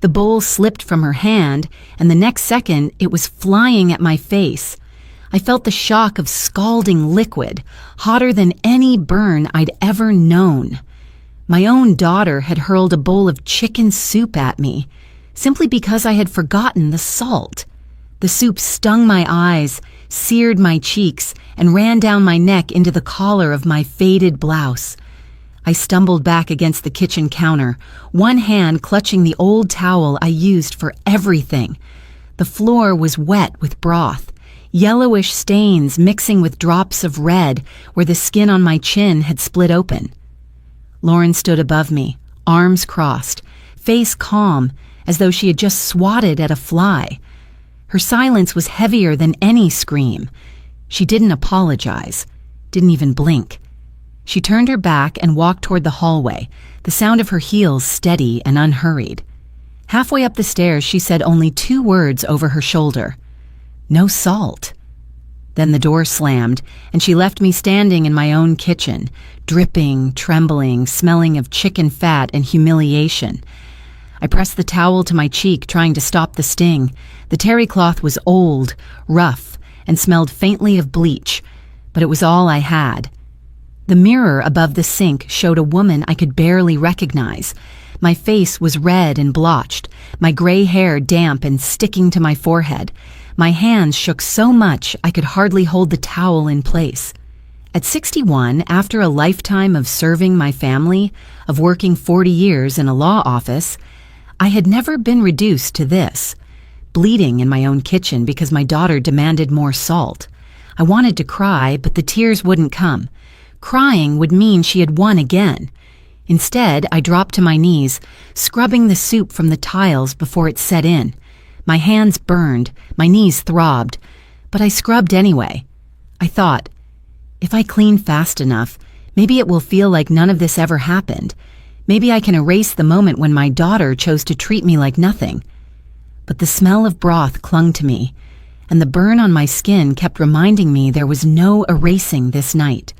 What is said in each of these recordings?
The bowl slipped from her hand, and the next second it was flying at my face. I felt the shock of scalding liquid, hotter than any burn I'd ever known. My own daughter had hurled a bowl of chicken soup at me, simply because I had forgotten the salt. The soup stung my eyes, seared my cheeks, and ran down my neck into the collar of my faded blouse. I stumbled back against the kitchen counter, one hand clutching the old towel I used for everything. The floor was wet with broth, yellowish stains mixing with drops of red where the skin on my chin had split open. Lauren stood above me, arms crossed, face calm, as though she had just swatted at a fly. Her silence was heavier than any scream. She didn't apologize, didn't even blink. She turned her back and walked toward the hallway, the sound of her heels steady and unhurried. Halfway up the stairs, she said only 2 words over her shoulder. "No salt." Then the door slammed, and she left me standing in my own kitchen, dripping, trembling, smelling of chicken fat and humiliation. I pressed the towel to my cheek, trying to stop the sting. The terry cloth was old, rough, and smelled faintly of bleach, but it was all I had. The mirror above the sink showed a woman I could barely recognize. My face was red and blotched, my gray hair damp and sticking to my forehead. My hands shook so much I could hardly hold the towel in place. At 61, after a lifetime of serving my family, of working 40 years in a law office, I had never been reduced to this. Bleeding in my own kitchen because my daughter demanded more salt. I wanted to cry, but the tears wouldn't come. Crying would mean she had won again. Instead, I dropped to my knees, scrubbing the soup from the tiles before it set in. My hands burned, my knees throbbed, but I scrubbed anyway. I thought, if I clean fast enough, maybe it will feel like none of this ever happened. Maybe I can erase the moment when my daughter chose to treat me like nothing. But the smell of broth clung to me, and the burn on my skin kept reminding me there was no erasing this night.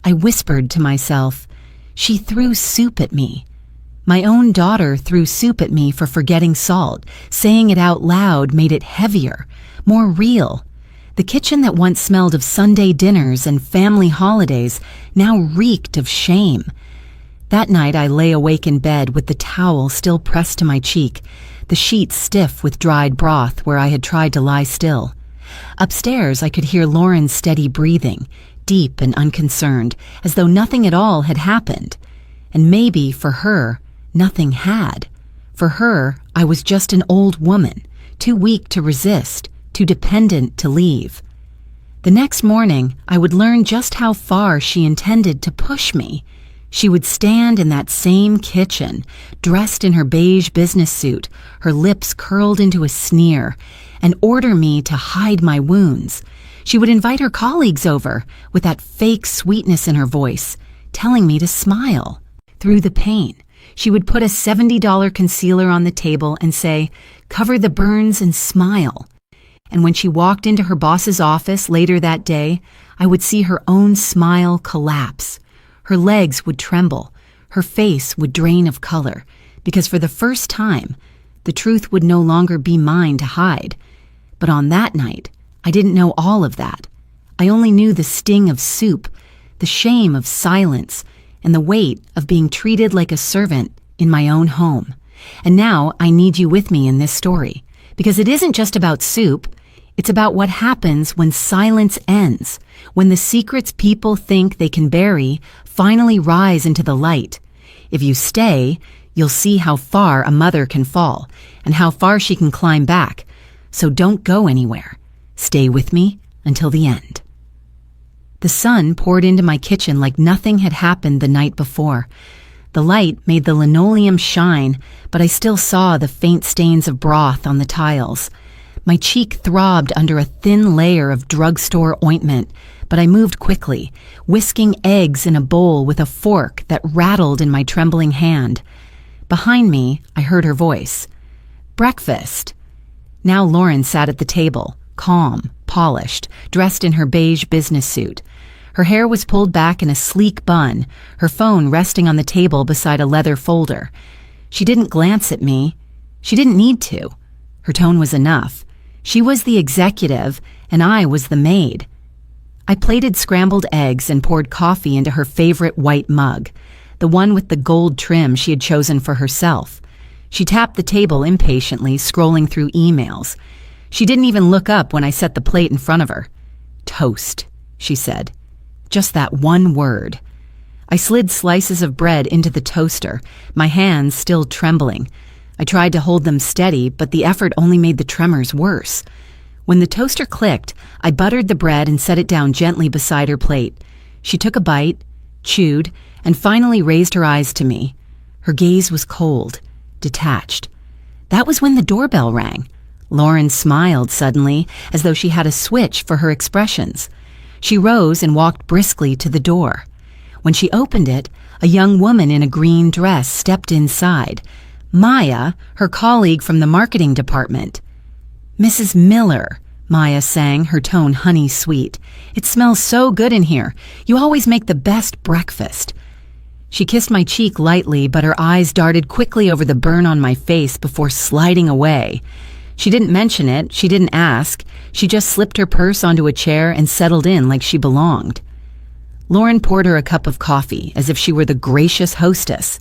I whispered to myself, she threw soup at me. My own daughter threw soup at me for forgetting salt. Saying it out loud made it heavier, more real. The kitchen that once smelled of Sunday dinners and family holidays now reeked of shame. That night I lay awake in bed with the towel still pressed to my cheek, the sheets stiff with dried broth where I had tried to lie still. Upstairs I could hear Lauren's steady breathing, deep and unconcerned, as though nothing at all had happened. And maybe, for her, nothing had. For her, I was just an old woman, too weak to resist, too dependent to leave. The next morning, I would learn just how far she intended to push me. She would stand in that same kitchen, dressed in her beige business suit, her lips curled into a sneer, and order me to hide my wounds. She would invite her colleagues over, with that fake sweetness in her voice, telling me to smile. Through the pain, she would put a $70 concealer on the table and say, "Cover the burns and smile." And when she walked into her boss's office later that day, I would see her own smile collapse. Her legs would tremble, her face would drain of color, because for the first time, the truth would no longer be mine to hide. But on that night, I didn't know all of that. I only knew the sting of soup, the shame of silence, and the weight of being treated like a servant in my own home. And now I need you with me in this story, because it isn't just about soup. It's about what happens when silence ends, when the secrets people think they can bury finally rise into the light. If you stay, you'll see how far a mother can fall and how far she can climb back. So don't go anywhere. Stay with me until the end. The sun poured into my kitchen like nothing had happened the night before. The light made the linoleum shine, but I still saw the faint stains of broth on the tiles. My cheek throbbed under a thin layer of drugstore ointment, but I moved quickly, whisking eggs in a bowl with a fork that rattled in my trembling hand. Behind me, I heard her voice. "Breakfast." Now Lauren sat at the table, calm, polished, dressed in her beige business suit. Her hair was pulled back in a sleek bun, her phone resting on the table beside a leather folder. She didn't glance at me. She didn't need to. Her tone was enough. She was the executive, and I was the maid. I plated scrambled eggs and poured coffee into her favorite white mug, the one with the gold trim she had chosen for herself. She tapped the table impatiently, scrolling through emails. She didn't even look up when I set the plate in front of her. "Toast," she said. Just that one word. I slid slices of bread into the toaster, my hands still trembling. I tried to hold them steady, but the effort only made the tremors worse. When the toaster clicked, I buttered the bread and set it down gently beside her plate. She took a bite, chewed, and finally raised her eyes to me. Her gaze was cold, detached. That was when the doorbell rang. Lauren smiled suddenly, as though she had a switch for her expressions. She rose and walked briskly to the door. When she opened it, a young woman in a green dress stepped inside. Maya, her colleague from the marketing department. "Mrs. Miller," Maya sang, her tone honey-sweet. "It smells so good in here. You always make the best breakfast." She kissed my cheek lightly, but her eyes darted quickly over the burn on my face before sliding away. She didn't mention it, she didn't ask. She just slipped her purse onto a chair and settled in like she belonged. Lauren poured her a cup of coffee, as if she were the gracious hostess.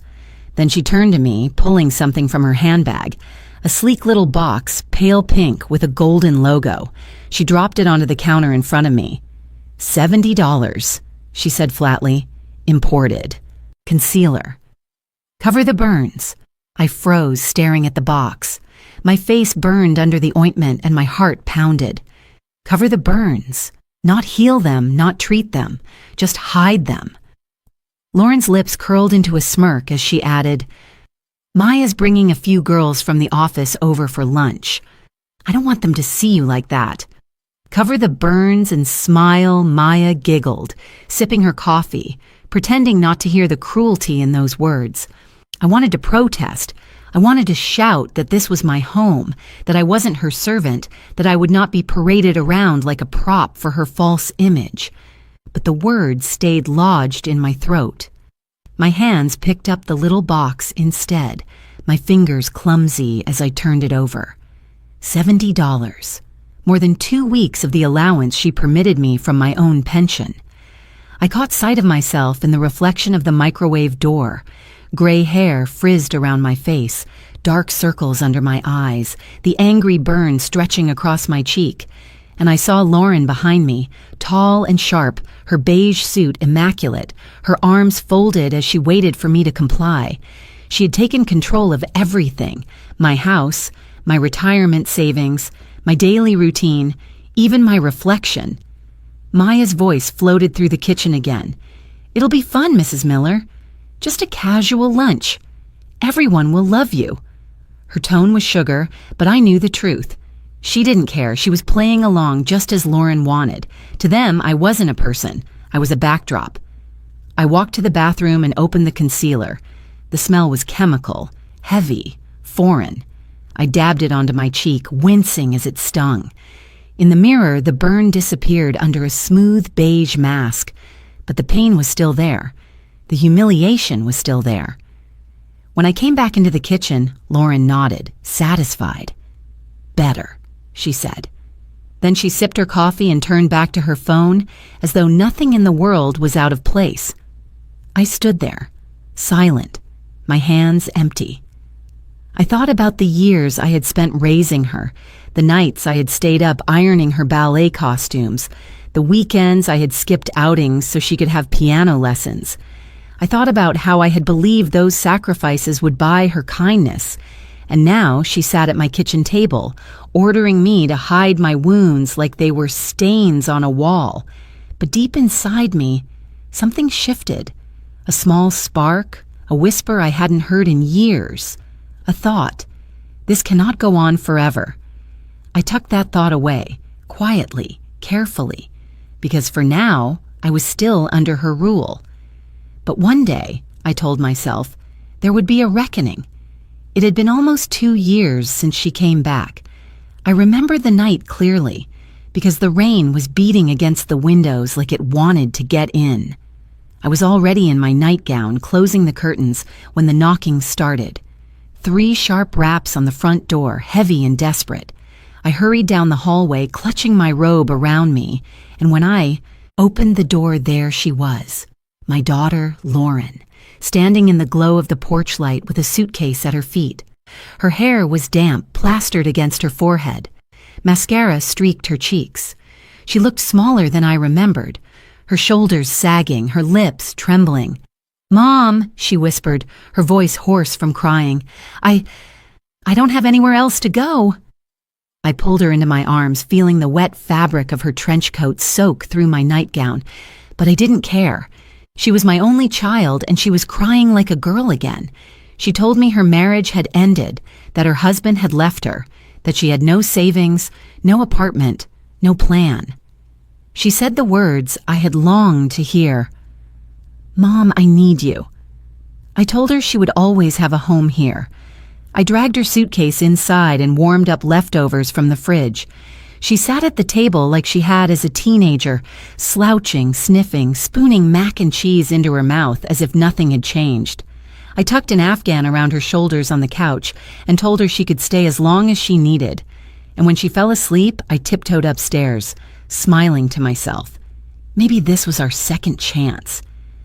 Then she turned to me, pulling something from her handbag. A sleek little box, pale pink, with a golden logo. She dropped it onto the counter in front of me. $70, she said flatly. Imported. Concealer. Cover the burns. I froze, staring at the box. My face burned under the ointment and my heart pounded. Cover the burns. Not heal them, not treat them. Just hide them. Lauren's lips curled into a smirk as she added, "Maya's bringing a few girls from the office over for lunch. I don't want them to see you like that." Cover the burns and smile, Maya giggled, sipping her coffee, pretending not to hear the cruelty in those words. I wanted to protest. I wanted to shout that this was my home, that I wasn't her servant, that I would not be paraded around like a prop for her false image. But the words stayed lodged in my throat. My hands picked up the little box instead, my fingers clumsy as I turned it over. $70. More than 2 weeks of the allowance she permitted me from my own pension. I caught sight of myself in the reflection of the microwave door. Gray hair frizzed around my face, dark circles under my eyes, the angry burn stretching across my cheek. And I saw Lauren behind me, tall and sharp, her beige suit immaculate, her arms folded as she waited for me to comply. She had taken control of everything, my house, my retirement savings, my daily routine, even my reflection. Maya's voice floated through the kitchen again. "It'll be fun, Mrs. Miller. Just a casual lunch. Everyone will love you." Her tone was sugar, but I knew the truth. She didn't care. She was playing along just as Lauren wanted. To them, I wasn't a person. I was a backdrop. I walked to the bathroom and opened the concealer. The smell was chemical, heavy, foreign. I dabbed it onto my cheek, wincing as it stung. In the mirror, the burn disappeared under a smooth beige mask, but the pain was still there. The humiliation was still there. When I came back into the kitchen, Lauren nodded, satisfied. "Better," she said. Then she sipped her coffee and turned back to her phone as though nothing in the world was out of place. I stood there, silent, my hands empty. I thought about the years I had spent raising her, the nights I had stayed up ironing her ballet costumes, the weekends I had skipped outings so she could have piano lessons. I thought about how I had believed those sacrifices would buy her kindness, and now she sat at my kitchen table, ordering me to hide my wounds like they were stains on a wall. But deep inside me, something shifted. A small spark, a whisper I hadn't heard in years. A thought, "This cannot go on forever." I tucked that thought away, quietly, carefully, because for now, I was still under her rule. But one day, I told myself, there would be a reckoning. It had been almost 2 years since she came back. I remember the night clearly, because the rain was beating against the windows like it wanted to get in. I was already in my nightgown, closing the curtains, when the knocking started. 3 sharp raps on the front door, heavy and desperate. I hurried down the hallway, clutching my robe around me, and when I opened the door, there she was, my daughter, Lauren, standing in the glow of the porch light with a suitcase at her feet. Her hair was damp, plastered against her forehead. Mascara streaked her cheeks. She looked smaller than I remembered, her shoulders sagging, her lips trembling. "Mom," she whispered, her voice hoarse from crying. I don't have anywhere else to go." I pulled her into my arms, feeling the wet fabric of her trench coat soak through my nightgown, but I didn't care. She was my only child, and she was crying like a girl again. She told me her marriage had ended, that her husband had left her, that she had no savings, no apartment, no plan. She said the words I had longed to hear. "Mom, I need you." I told her she would always have a home here. I dragged her suitcase inside and warmed up leftovers from the fridge. She sat at the table like she had as a teenager, slouching, sniffing, spooning mac and cheese into her mouth as if nothing had changed. I tucked an Afghan around her shoulders on the couch and told her she could stay as long as she needed. And when she fell asleep, I tiptoed upstairs, smiling to myself. Maybe this was our second chance.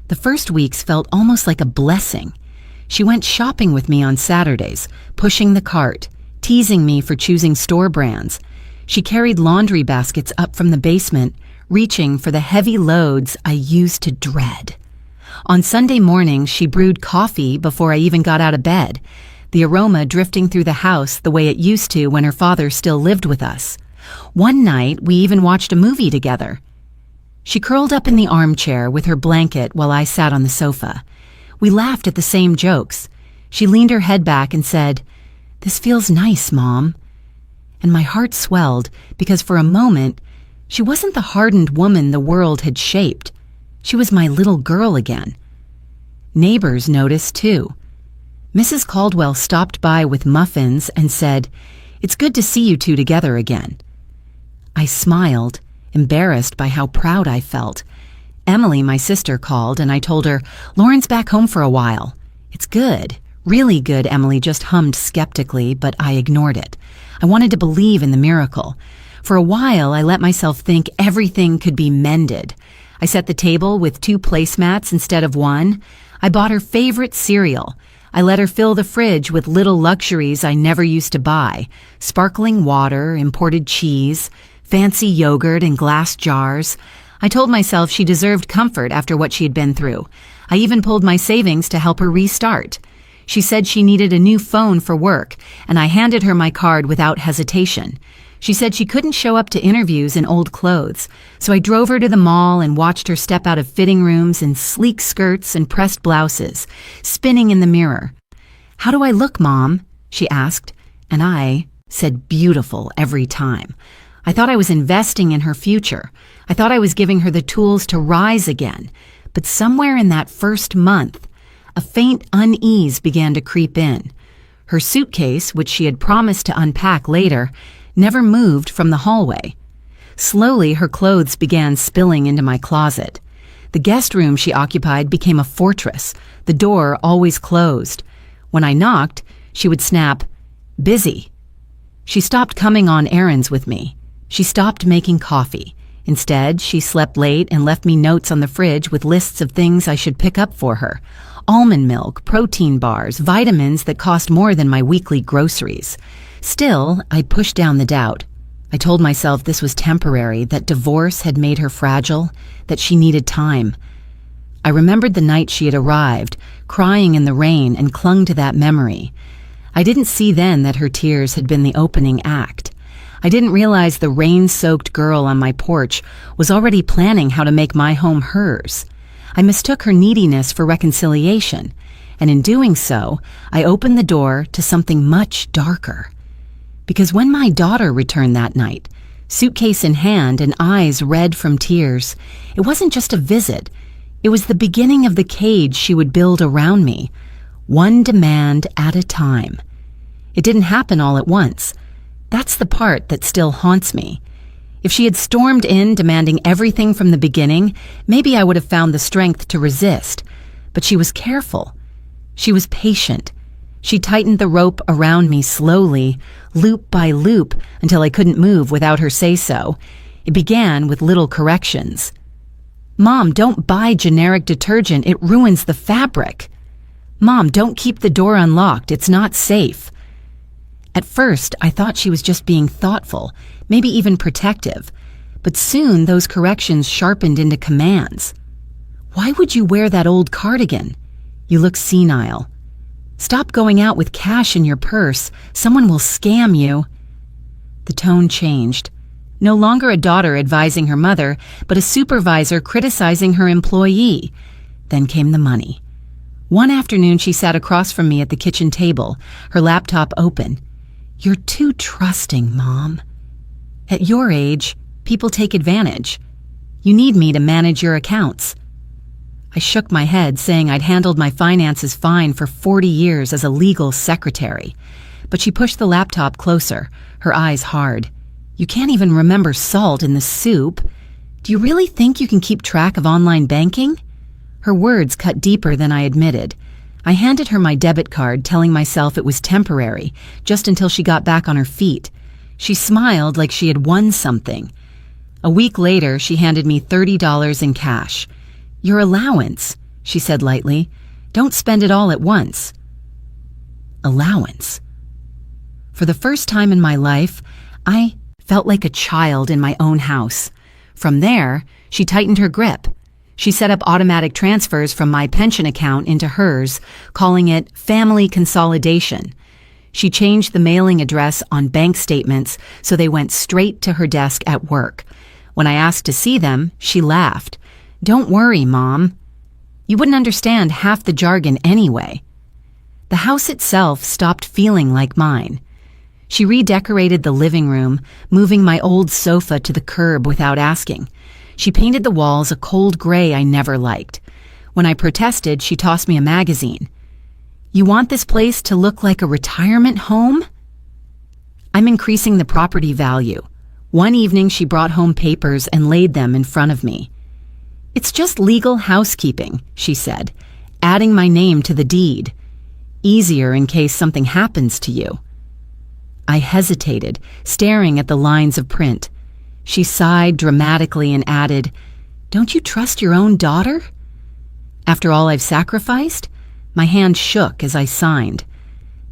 The first weeks felt almost like a blessing. She went shopping with me on Saturdays, pushing the cart, teasing me for choosing store brands. She carried laundry baskets up from the basement, reaching for the heavy loads I used to dread. On Sunday mornings, she brewed coffee before I even got out of bed, the aroma drifting through the house the way it used to when her father still lived with us. One night, we even watched a movie together. She curled up in the armchair with her blanket while I sat on the sofa. We laughed at the same jokes. She leaned her head back and said, "This feels nice, Mom." And my heart swelled because for a moment, she wasn't the hardened woman the world had shaped. She was my little girl again. Neighbors noticed too. Mrs. Caldwell stopped by with muffins and said, "It's good to see you two together again." I smiled, embarrassed by how proud I felt. Emily, my sister, called and I told her, "Lauren's back home for a while." "It's good, really good," Emily just hummed skeptically, but I ignored it. I wanted to believe in the miracle. For a while, I let myself think everything could be mended. I set the table with 2 placemats instead of 1. I bought her favorite cereal. I let her fill the fridge with little luxuries I never used to buy: sparkling water, imported cheese, fancy yogurt in glass jars. I told myself she deserved comfort after what she had been through. I even pulled my savings to help her restart. She said she needed a new phone for work, and I handed her my card without hesitation. She said she couldn't show up to interviews in old clothes, so I drove her to the mall and watched her step out of fitting rooms in sleek skirts and pressed blouses, spinning in the mirror. "How do I look, Mom?" she asked, and I said beautiful every time. I thought I was investing in her future. I thought I was giving her the tools to rise again. But somewhere in that first month, a faint unease began to creep in. Her suitcase, which she had promised to unpack later, never moved from the hallway. Slowly, her clothes began spilling into my closet. The guest room she occupied became a fortress, the door always closed. When I knocked, she would snap, "Busy." She stopped coming on errands with me. She stopped making coffee. Instead, she slept late and left me notes on the fridge with lists of things I should pick up for her: almond milk, protein bars, vitamins that cost more than my weekly groceries. Still, I pushed down the doubt. I told myself this was temporary, that divorce had made her fragile, that she needed time. I remembered the night she had arrived, crying in the rain, and clung to that memory. I didn't see then that her tears had been the opening act. I didn't realize the rain-soaked girl on my porch was already planning how to make my home hers. I mistook her neediness for reconciliation, and in doing so, I opened the door to something much darker. Because when my daughter returned that night, suitcase in hand and eyes red from tears, it wasn't just a visit. It was the beginning of the cage she would build around me, one demand at a time. It didn't happen all at once. That's the part that still haunts me. If she had stormed in demanding everything from the beginning, maybe I would have found the strength to resist. But she was careful. She was patient. She tightened the rope around me slowly, loop by loop, until I couldn't move without her say-so. It began with little corrections. "Mom, don't buy generic detergent. It ruins the fabric." "Mom, don't keep the door unlocked. It's not safe." At first, I thought she was just being thoughtful, maybe even protective. But soon, those corrections sharpened into commands. "Why would you wear that old cardigan? You look senile. Stop going out with cash in your purse. Someone will scam you." The tone changed. No longer a daughter advising her mother, but a supervisor criticizing her employee. Then came the money. One afternoon, she sat across from me at the kitchen table, her laptop open. "You're too trusting, Mom. At your age, people take advantage. You need me to manage your accounts." I shook my head, saying I'd handled my finances fine for 40 years as a legal secretary. But she pushed the laptop closer, her eyes hard. "You can't even remember salt in the soup. Do you really think you can keep track of online banking?" Her words cut deeper than I admitted. I handed her my debit card, telling myself it was temporary, just until she got back on her feet. She smiled like she had won something. A week later, she handed me $30 in cash. "Your allowance," she said lightly. "Don't spend it all at once." Allowance. For the first time in my life, I felt like a child in my own house. From there, she tightened her grip. She set up automatic transfers from my pension account into hers, calling it family consolidation. She changed the mailing address on bank statements so they went straight to her desk at work. When I asked to see them, she laughed. "Don't worry, Mom. You wouldn't understand half the jargon anyway." The house itself stopped feeling like mine. She redecorated the living room, moving my old sofa to the curb without asking. She painted the walls a cold gray I never liked. When I protested, she tossed me a magazine. "You want this place to look like a retirement home?" I'm increasing the property value. One evening, she brought home papers and laid them in front of me. "It's just legal housekeeping," she said, "adding my name to the deed. Easier in case something happens to you." I hesitated, staring at the lines of print. She sighed dramatically and added, "Don't you trust your own daughter?" After all I've sacrificed? My hand shook as I signed.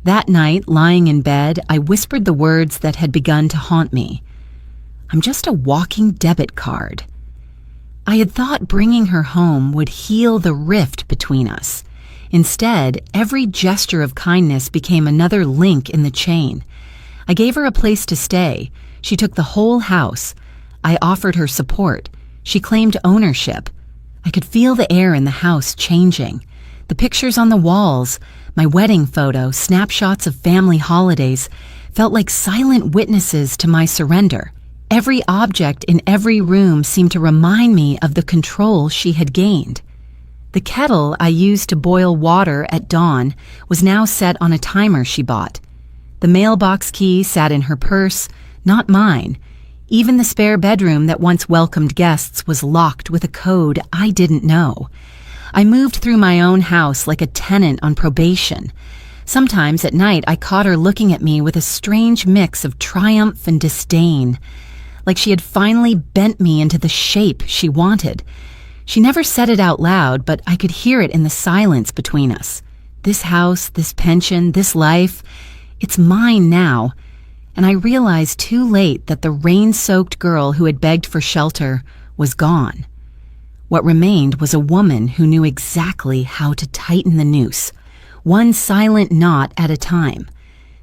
That night, lying in bed, I whispered the words that had begun to haunt me. "I'm just a walking debit card." I had thought bringing her home would heal the rift between us. Instead, every gesture of kindness became another link in the chain. I gave her a place to stay. She took the whole house. I offered her support. She claimed ownership. I could feel the air in the house changing. The pictures on the walls, my wedding photo, snapshots of family holidays, felt like silent witnesses to my surrender. Every object in every room seemed to remind me of the control she had gained. The kettle I used to boil water at dawn was now set on a timer she bought. The mailbox key sat in her purse, not mine. Even the spare bedroom that once welcomed guests was locked with a code I didn't know. I moved through my own house like a tenant on probation. Sometimes at night I caught her looking at me with a strange mix of triumph and disdain, like she had finally bent me into the shape she wanted. She never said it out loud, but I could hear it in the silence between us. This house, this pension, this life, it's mine now. And I realized too late that the rain-soaked girl who had begged for shelter was gone. What remained was a woman who knew exactly how to tighten the noose, one silent knot at a time.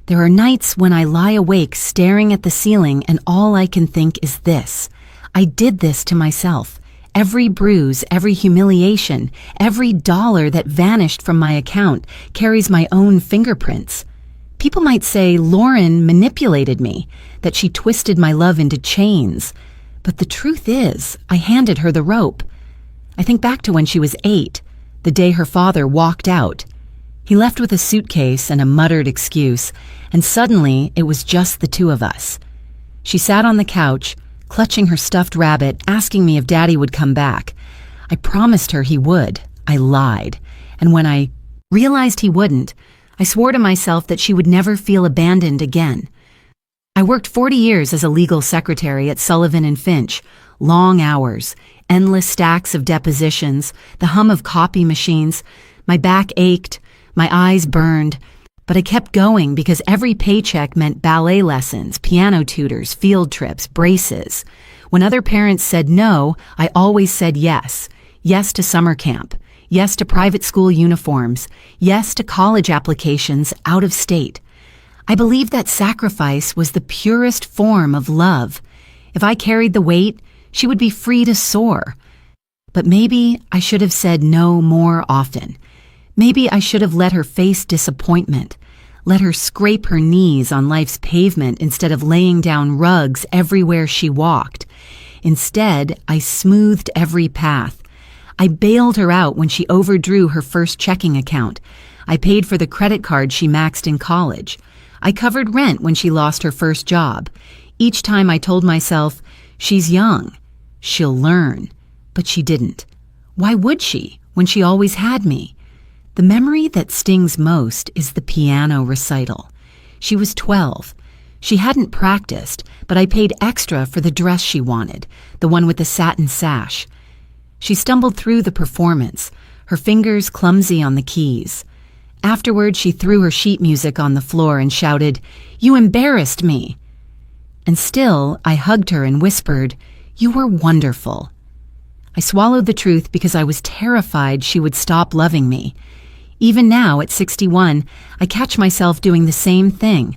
There are nights when I lie awake staring at the ceiling and all I can think is this. I did this to myself. Every bruise, every humiliation, every dollar that vanished from my account carries my own fingerprints. People might say Lauren manipulated me, that she twisted my love into chains. But the truth is, I handed her the rope. I think back to when she was 8, the day her father walked out. He left with a suitcase and a muttered excuse, and suddenly it was just the two of us. She sat on the couch, clutching her stuffed rabbit, asking me if Daddy would come back. I promised her he would. I lied. And when I realized he wouldn't, I swore to myself that she would never feel abandoned again. I worked 40 years as a legal secretary at Sullivan and Finch. Long hours, endless stacks of depositions, the hum of copy machines. My back ached, my eyes burned, but I kept going because every paycheck meant ballet lessons, piano tutors, field trips, braces. When other parents said no, I always said yes. Yes to summer camp. Yes to private school uniforms. Yes to college applications out of state. I believed that sacrifice was the purest form of love. If I carried the weight, she would be free to soar. But maybe I should have said no more often. Maybe I should have let her face disappointment, let her scrape her knees on life's pavement instead of laying down rugs everywhere she walked. Instead, I smoothed every path. I bailed her out when she overdrew her first checking account. I paid for the credit card she maxed in college. I covered rent when she lost her first job. Each time I told myself, she's young, she'll learn. But she didn't. Why would she, when she always had me? The memory that stings most is the piano recital. She was 12. She hadn't practiced, but I paid extra for the dress she wanted, the one with the satin sash. She stumbled through the performance, her fingers clumsy on the keys. Afterward, she threw her sheet music on the floor and shouted, "You embarrassed me!" And still, I hugged her and whispered, "You were wonderful." I swallowed the truth because I was terrified she would stop loving me. Even now, at 61, I catch myself doing the same thing.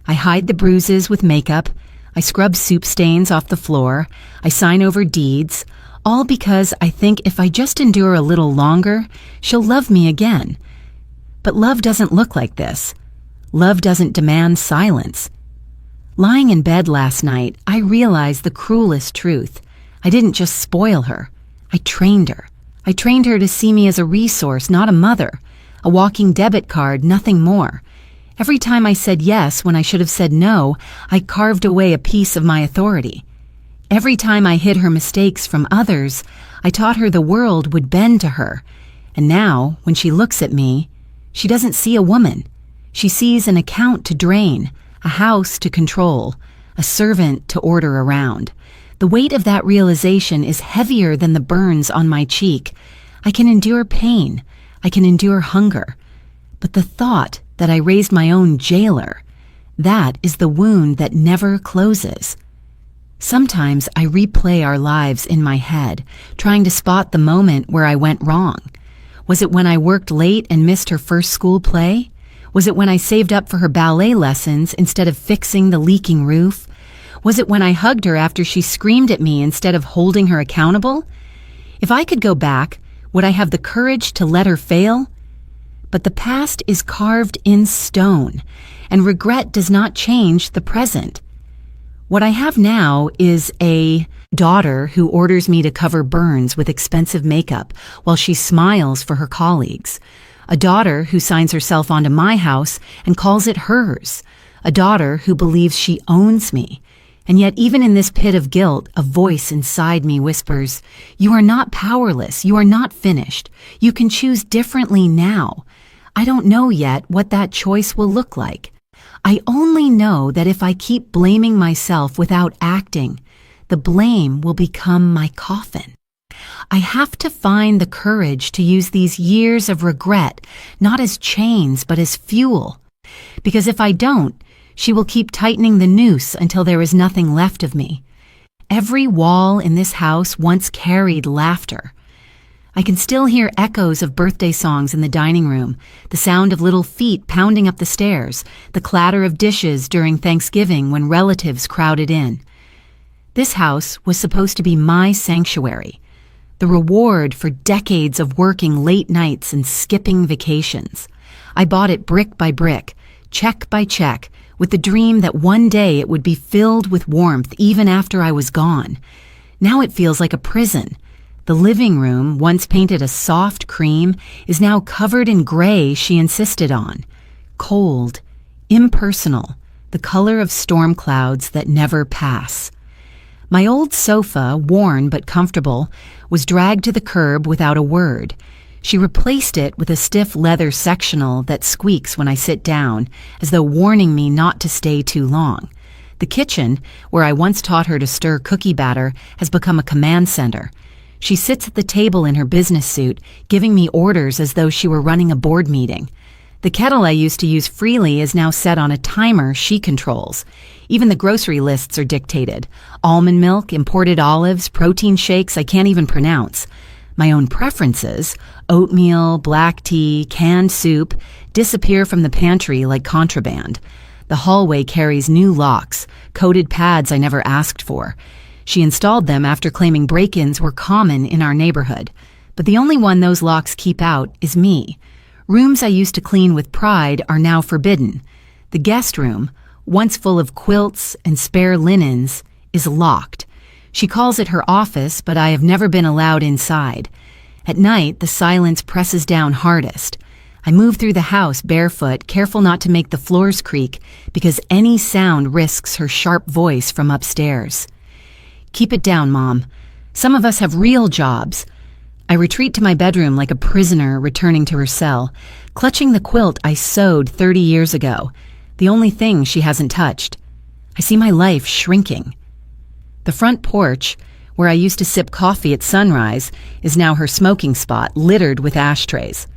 I hide the bruises with makeup, I scrub soup stains off the floor, I sign over deeds, all because I think if I just endure a little longer, she'll love me again. But love doesn't look like this. Love doesn't demand silence. Lying in bed last night, I realized the cruelest truth. I didn't just spoil her. I trained her. I trained her to see me as a resource, not a mother. A walking debit card, nothing more. Every time I said yes when I should have said no, I carved away a piece of my authority. Every time I hid her mistakes from others, I taught her the world would bend to her. And now, when she looks at me, she doesn't see a woman. She sees an account to drain, a house to control, a servant to order around. The weight of that realization is heavier than the burns on my cheek. I can endure pain. I can endure hunger. But the thought that I raised my own jailer, that is the wound that never closes. Sometimes I replay our lives in my head, trying to spot the moment where I went wrong. Was it when I worked late and missed her first school play? Was it when I saved up for her ballet lessons instead of fixing the leaking roof? Was it when I hugged her after she screamed at me instead of holding her accountable? If I could go back, would I have the courage to let her fail? But the past is carved in stone, and regret does not change the present. What I have now is a daughter who orders me to cover burns with expensive makeup while she smiles for her colleagues. A daughter who signs herself onto my house and calls it hers. A daughter who believes she owns me. And yet even in this pit of guilt, a voice inside me whispers, "You are not powerless. You are not finished. You can choose differently now." I don't know yet what that choice will look like. I only know that if I keep blaming myself without acting, the blame will become my coffin. I have to find the courage to use these years of regret not as chains but as fuel. Because if I don't, she will keep tightening the noose until there is nothing left of me. Every wall in this house once carried laughter. I can still hear echoes of birthday songs in the dining room, the sound of little feet pounding up the stairs, the clatter of dishes during Thanksgiving when relatives crowded in. This house was supposed to be my sanctuary, the reward for decades of working late nights and skipping vacations. I bought it brick by brick, check by check, with the dream that one day it would be filled with warmth even after I was gone. Now it feels like a prison. The living room, once painted a soft cream, is now covered in gray she insisted on. Cold, impersonal, the color of storm clouds that never pass. My old sofa, worn but comfortable, was dragged to the curb without a word. She replaced it with a stiff leather sectional that squeaks when I sit down, as though warning me not to stay too long. The kitchen, where I once taught her to stir cookie batter, has become a command center. She sits at the table in her business suit, giving me orders as though she were running a board meeting. The kettle I used to use freely is now set on a timer she controls. Even the grocery lists are dictated. Almond milk, imported olives, protein shakes I can't even pronounce. My own preferences, oatmeal, black tea, canned soup, disappear from the pantry like contraband. The hallway carries new locks, coded pads I never asked for. She installed them after claiming break-ins were common in our neighborhood. But the only one those locks keep out is me. Rooms I used to clean with pride are now forbidden. The guest room, once full of quilts and spare linens, is locked. She calls it her office, but I have never been allowed inside. At night, the silence presses down hardest. I move through the house barefoot, careful not to make the floors creak, because any sound risks her sharp voice from upstairs. Keep it down, Mom. Some of us have real jobs. I retreat to my bedroom like a prisoner returning to her cell, clutching the quilt I sewed 30 years ago, the only thing she hasn't touched. I see my life shrinking. The front porch, where I used to sip coffee at sunrise, is now her smoking spot, littered with ashtrays.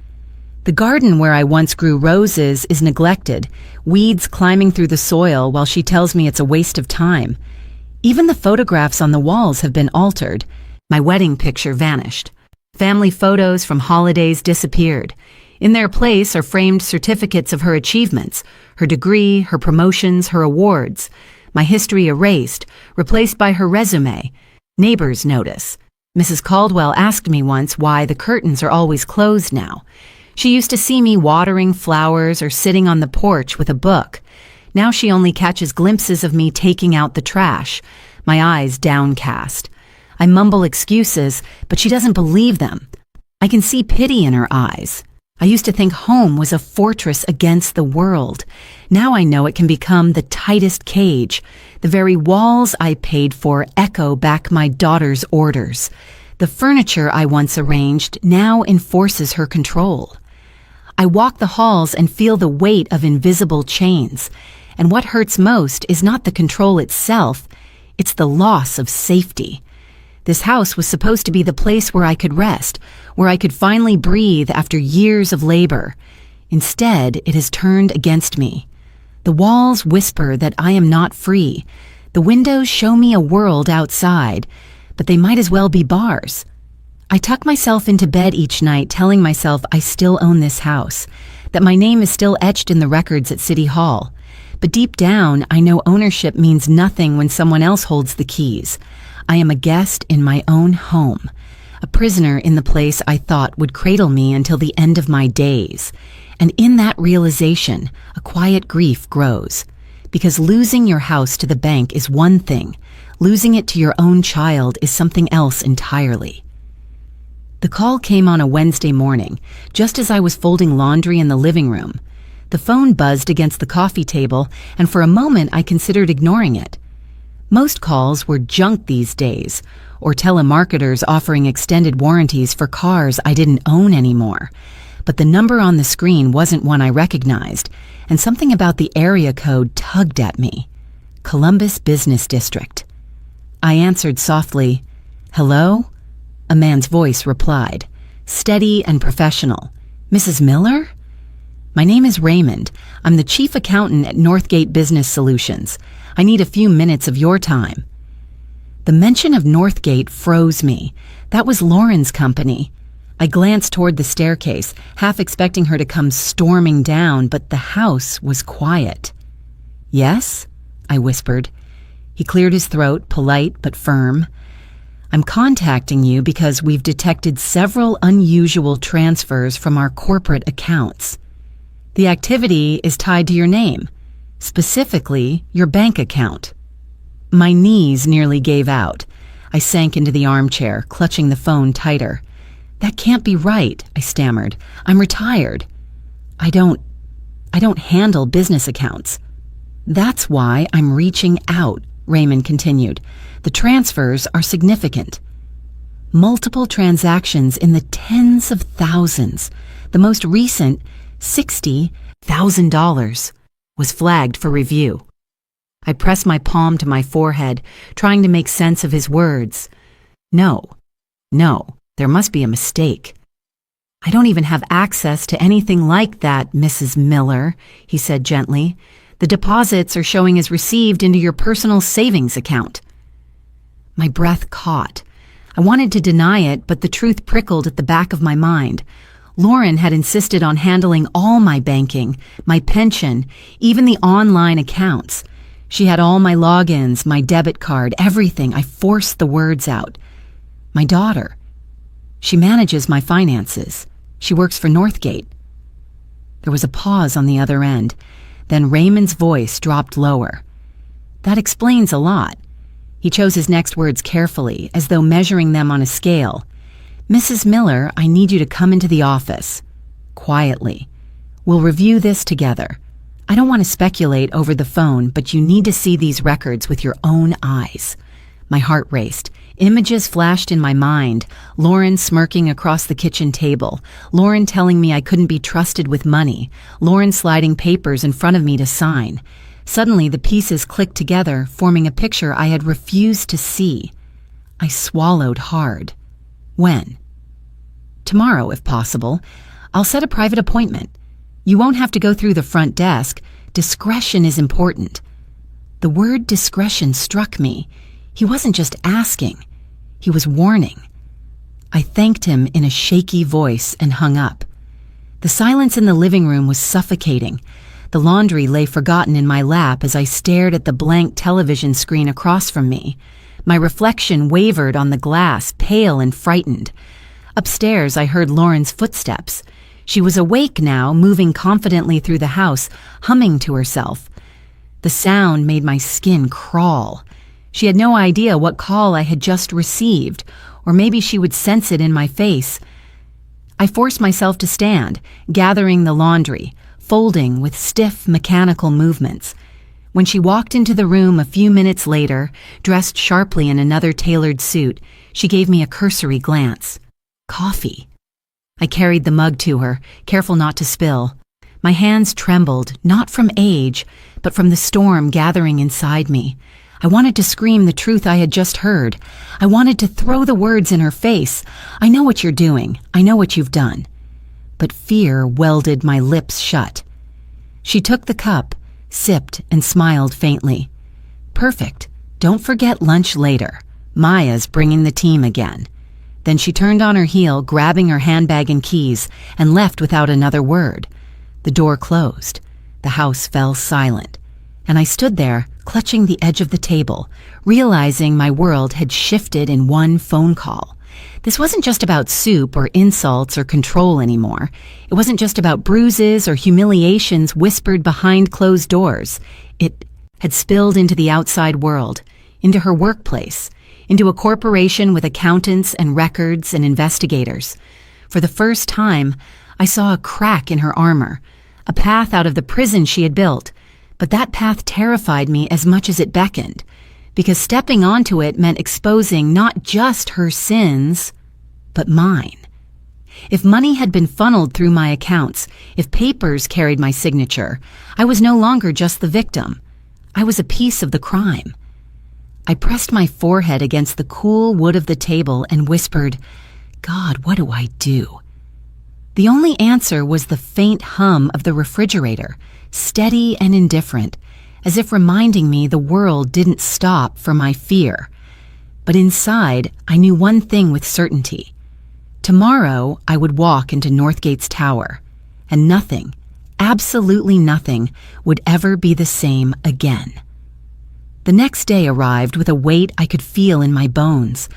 The garden where I once grew roses is neglected, weeds climbing through the soil while she tells me it's a waste of time. Even the photographs on the walls have been altered. My wedding picture vanished. Family photos from holidays disappeared. In their place are framed certificates of her achievements, her degree, her promotions, her awards. My history erased, replaced by her resume. Neighbors notice. Mrs. Caldwell asked me once why the curtains are always closed now. She used to see me watering flowers or sitting on the porch with a book. Now she only catches glimpses of me taking out the trash, my eyes downcast. I mumble excuses, but she doesn't believe them. I can see pity in her eyes. I used to think home was a fortress against the world. Now I know it can become the tightest cage. The very walls I paid for echo back my daughter's orders. The furniture I once arranged now enforces her control. I walk the halls and feel the weight of invisible chains. And what hurts most is not the control itself, it's the loss of safety. This house was supposed to be the place where I could rest, where I could finally breathe after years of labor. Instead, it has turned against me. The walls whisper that I am not free. The windows show me a world outside, but they might as well be bars. I tuck myself into bed each night telling myself I still own this house, that my name is still etched in the records at City Hall. But deep down, I know ownership means nothing when someone else holds the keys. I am a guest in my own home, a prisoner in the place I thought would cradle me until the end of my days. And in that realization, a quiet grief grows. Because losing your house to the bank is one thing, losing it to your own child is something else entirely. The call came on a Wednesday morning, just as I was folding laundry in the living room. The phone buzzed against the coffee table, and for a moment I considered ignoring it. Most calls were junk these days, or telemarketers offering extended warranties for cars I didn't own anymore. But the number on the screen wasn't one I recognized, and something about the area code tugged at me. Columbus Business District. I answered softly, "Hello?" A man's voice replied, steady and professional. "Mrs. Miller?" "My name is Raymond. I'm the chief accountant at Northgate Business Solutions. I need a few minutes of your time." The mention of Northgate froze me. That was Lauren's company. I glanced toward the staircase, half expecting her to come storming down, but the house was quiet. "Yes?" I whispered. He cleared his throat, polite but firm. "I'm contacting you because we've detected several unusual transfers from our corporate accounts. The activity is tied to your name, specifically your bank account." My knees nearly gave out. I sank into the armchair, clutching the phone tighter. "That can't be right," I stammered. "I'm retired. I don't handle business accounts." "That's why I'm reaching out," Raymond continued. "The transfers are significant." Multiple transactions in the tens of thousands. The most recent, $60,000, was flagged for review. I pressed my palm to my forehead, trying to make sense of his words. No, there must be a mistake. I don't even have access to anything like that, Mrs. Miller, he said gently. The deposits are showing as received into your personal savings account. My breath caught. I wanted to deny it, but the truth prickled at the back of my mind. Lauren had insisted on handling all my banking, my pension, even the online accounts. She had all my logins, my debit card, everything. I forced the words out. My daughter. She manages my finances. She works for Northgate. There was a pause on the other end. Then Raymond's voice dropped lower. That explains a lot. He chose his next words carefully, as though measuring them on a scale. Mrs. Miller, I need you to come into the office. Quietly. We'll review this together. I don't want to speculate over the phone, but you need to see these records with your own eyes. My heart raced. Images flashed in my mind. Lauren smirking across the kitchen table. Lauren telling me I couldn't be trusted with money. Lauren sliding papers in front of me to sign. Suddenly, the pieces clicked together, forming a picture I had refused to see. I swallowed hard. When? Tomorrow, if possible. I'll set a private appointment. You won't have to go through the front desk. Discretion is important. The word discretion struck me. He wasn't just asking. He was warning. I thanked him in a shaky voice and hung up. The silence in the living room was suffocating. The laundry lay forgotten in my lap as I stared at the blank television screen across from me. My reflection wavered on the glass, pale and frightened. Upstairs, I heard Lauren's footsteps. She was awake now, moving confidently through the house, humming to herself. The sound made my skin crawl. She had no idea what call I had just received, or maybe she would sense it in my face. I forced myself to stand, gathering the laundry, folding with stiff, mechanical movements. When she walked into the room a few minutes later, dressed sharply in another tailored suit, she gave me a cursory glance. Coffee. I carried the mug to her, careful not to spill. My hands trembled, not from age, but from the storm gathering inside me. I wanted to scream the truth I had just heard. I wanted to throw the words in her face. I know what you're doing. I know what you've done. But fear welded my lips shut. She took the cup, sipped, and smiled faintly. Perfect. Don't forget lunch later. Maya's bringing the team again. Then she turned on her heel, grabbing her handbag and keys, and left without another word. The door closed. The house fell silent. And I stood there, clutching the edge of the table, realizing my world had shifted in one phone call. This wasn't just about soup or insults or control anymore. It wasn't just about bruises or humiliations whispered behind closed doors. It had spilled into the outside world, into her workplace, into a corporation with accountants and records and investigators. For the first time, I saw a crack in her armor, a path out of the prison she had built. But that path terrified me as much as it beckoned, because stepping onto it meant exposing not just her sins, but mine. If money had been funneled through my accounts, if papers carried my signature, I was no longer just the victim. I was a piece of the crime. I pressed my forehead against the cool wood of the table and whispered, God, what do I do? The only answer was the faint hum of the refrigerator, steady and indifferent, as if reminding me the world didn't stop for my fear. But inside, I knew one thing with certainty. Tomorrow, I would walk into Northgate's tower, and nothing, absolutely nothing, would ever be the same again. The next day arrived with a weight I could feel in my bones.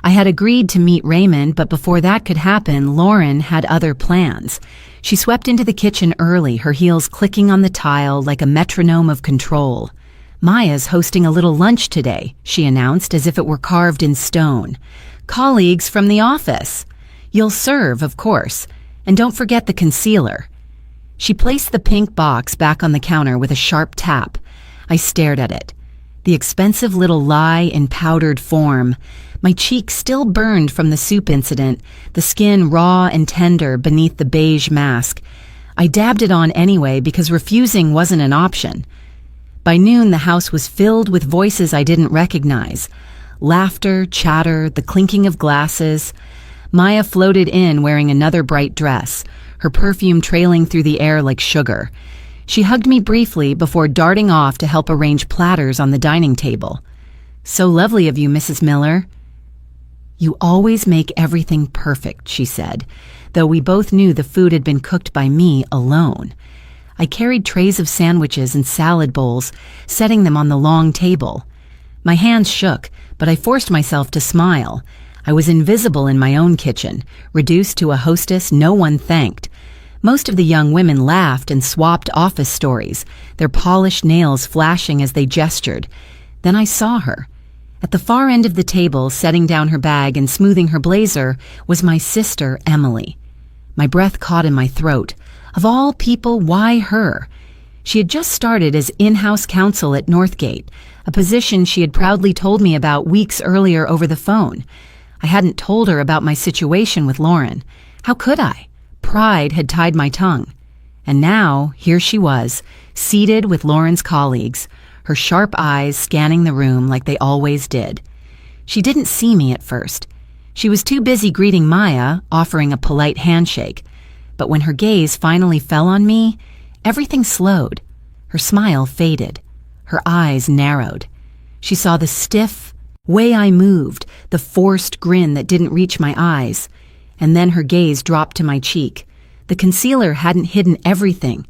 I had agreed to meet Raymond, but before that could happen, Lauren had other plans. She swept into the kitchen early, her heels clicking on the tile like a metronome of control. Maya's hosting a little lunch today, she announced as if it were carved in stone. Colleagues from the office. You'll serve, of course, and don't forget the concealer. She placed the pink box back on the counter with a sharp tap. I stared at it. the expensive little lie in powdered form. My cheek still burned from the soup incident, the skin raw and tender beneath the beige mask. I dabbed it on anyway because refusing wasn't an option. By noon, the house was filled with voices I didn't recognize. Laughter, chatter, the clinking of glasses. Maya floated in wearing another bright dress, her perfume trailing through the air like sugar. She hugged me briefly before darting off to help arrange platters on the dining table. "So lovely of you, Mrs. Miller." "You always make everything perfect," she said, though we both knew the food had been cooked by me alone. I carried trays of sandwiches and salad bowls, setting them on the long table. My hands shook, but I forced myself to smile. I was invisible in my own kitchen, reduced to a hostess no one thanked. Most of the young women laughed and swapped office stories, their polished nails flashing as they gestured. Then I saw her. At the far end of the table, setting down her bag and smoothing her blazer, was my sister, Emily. My breath caught in my throat. Of all people, why her? She had just started as in-house counsel at Northgate, a position she had proudly told me about weeks earlier over the phone. I hadn't told her about my situation with Lauren. How could I? Pride had tied my tongue. And now, here she was, seated with Lauren's colleagues, her sharp eyes scanning the room like they always did. She didn't see me at first. She was too busy greeting Maya, offering a polite handshake. But when her gaze finally fell on me, everything slowed. Her smile faded. Her eyes narrowed. She saw the stiff way I moved, the forced grin that didn't reach my eyes. And then her gaze dropped to my cheek. The concealer hadn't hidden everything.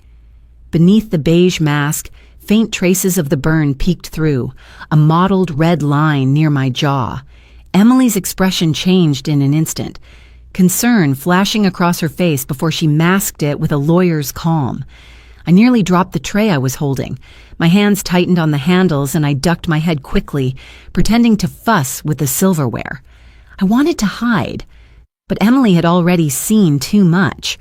Beneath the beige mask, faint traces of the burn peeked through, a mottled red line near my jaw. Emily's expression changed in an instant, concern flashing across her face before she masked it with a lawyer's calm. I nearly dropped the tray I was holding. My hands tightened on the handles and I ducked my head quickly, pretending to fuss with the silverware. I wanted to hide, but Emily had already seen too much.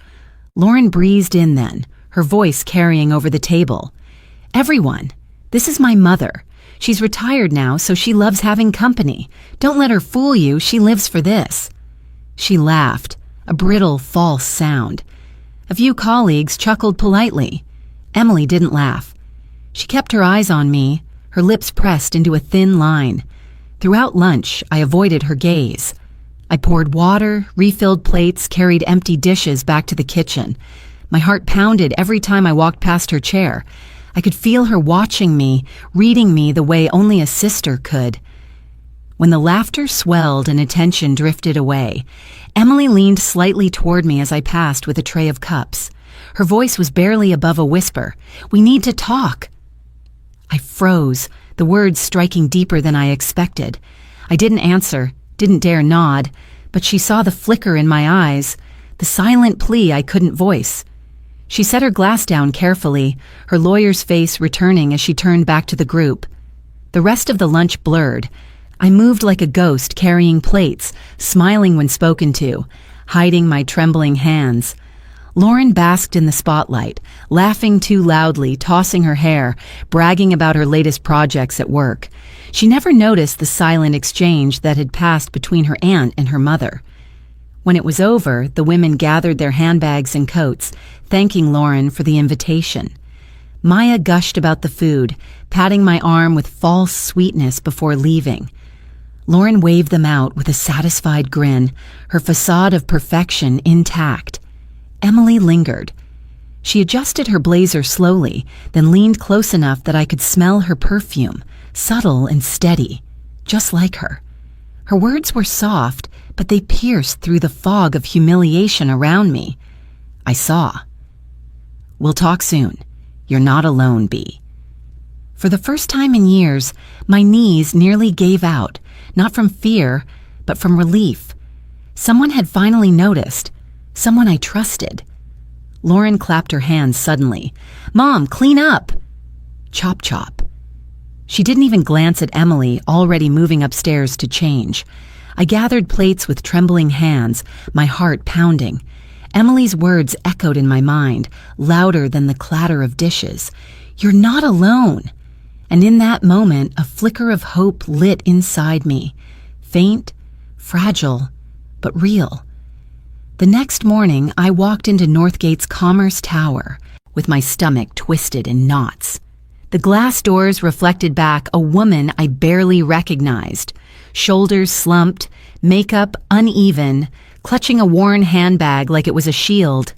Lauren breezed in then, her voice carrying over the table. "Everyone, this is my mother. She's retired now, so she loves having company. Don't let her fool you, she lives for this." She laughed, a brittle, false sound. A few colleagues chuckled politely. Emily didn't laugh. She kept her eyes on me, her lips pressed into a thin line. Throughout lunch, I avoided her gaze. I poured water, refilled plates, carried empty dishes back to the kitchen. My heart pounded every time I walked past her chair. I could feel her watching me, reading me the way only a sister could. When the laughter swelled and attention drifted away, Emily leaned slightly toward me as I passed with a tray of cups. Her voice was barely above a whisper. "We need to talk." I froze, the words striking deeper than I expected. I didn't answer, didn't dare nod, but she saw the flicker in my eyes, the silent plea I couldn't voice. She set her glass down carefully, her lawyer's face returning as she turned back to the group. The rest of the lunch blurred. I moved like a ghost, carrying plates, smiling when spoken to, hiding my trembling hands. Lauren basked in the spotlight, laughing too loudly, tossing her hair, bragging about her latest projects at work. She never noticed the silent exchange that had passed between her aunt and her mother. When it was over, the women gathered their handbags and coats, thanking Lauren for the invitation. Maya gushed about the food, patting my arm with false sweetness before leaving. Lauren waved them out with a satisfied grin, her facade of perfection intact. Emily lingered. She adjusted her blazer slowly, then leaned close enough that I could smell her perfume, subtle and steady, just like her. Her words were soft, but they pierced through the fog of humiliation around me. I saw. "We'll talk soon. You're not alone, Bea." For the first time in years, my knees nearly gave out, not from fear, but from relief. Someone had finally noticed, someone I trusted. Lauren clapped her hands suddenly. "Mom, clean up!" Chop chop. She didn't even glance at Emily, already moving upstairs to change. I gathered plates with trembling hands, my heart pounding. Emily's words echoed in my mind, louder than the clatter of dishes. "You're not alone." And in that moment, a flicker of hope lit inside me. Faint, fragile, but real. The next morning, I walked into Northgate's Commerce Tower with my stomach twisted in knots. The glass doors reflected back a woman I barely recognized, shoulders slumped, makeup uneven, clutching a worn handbag like it was a shield.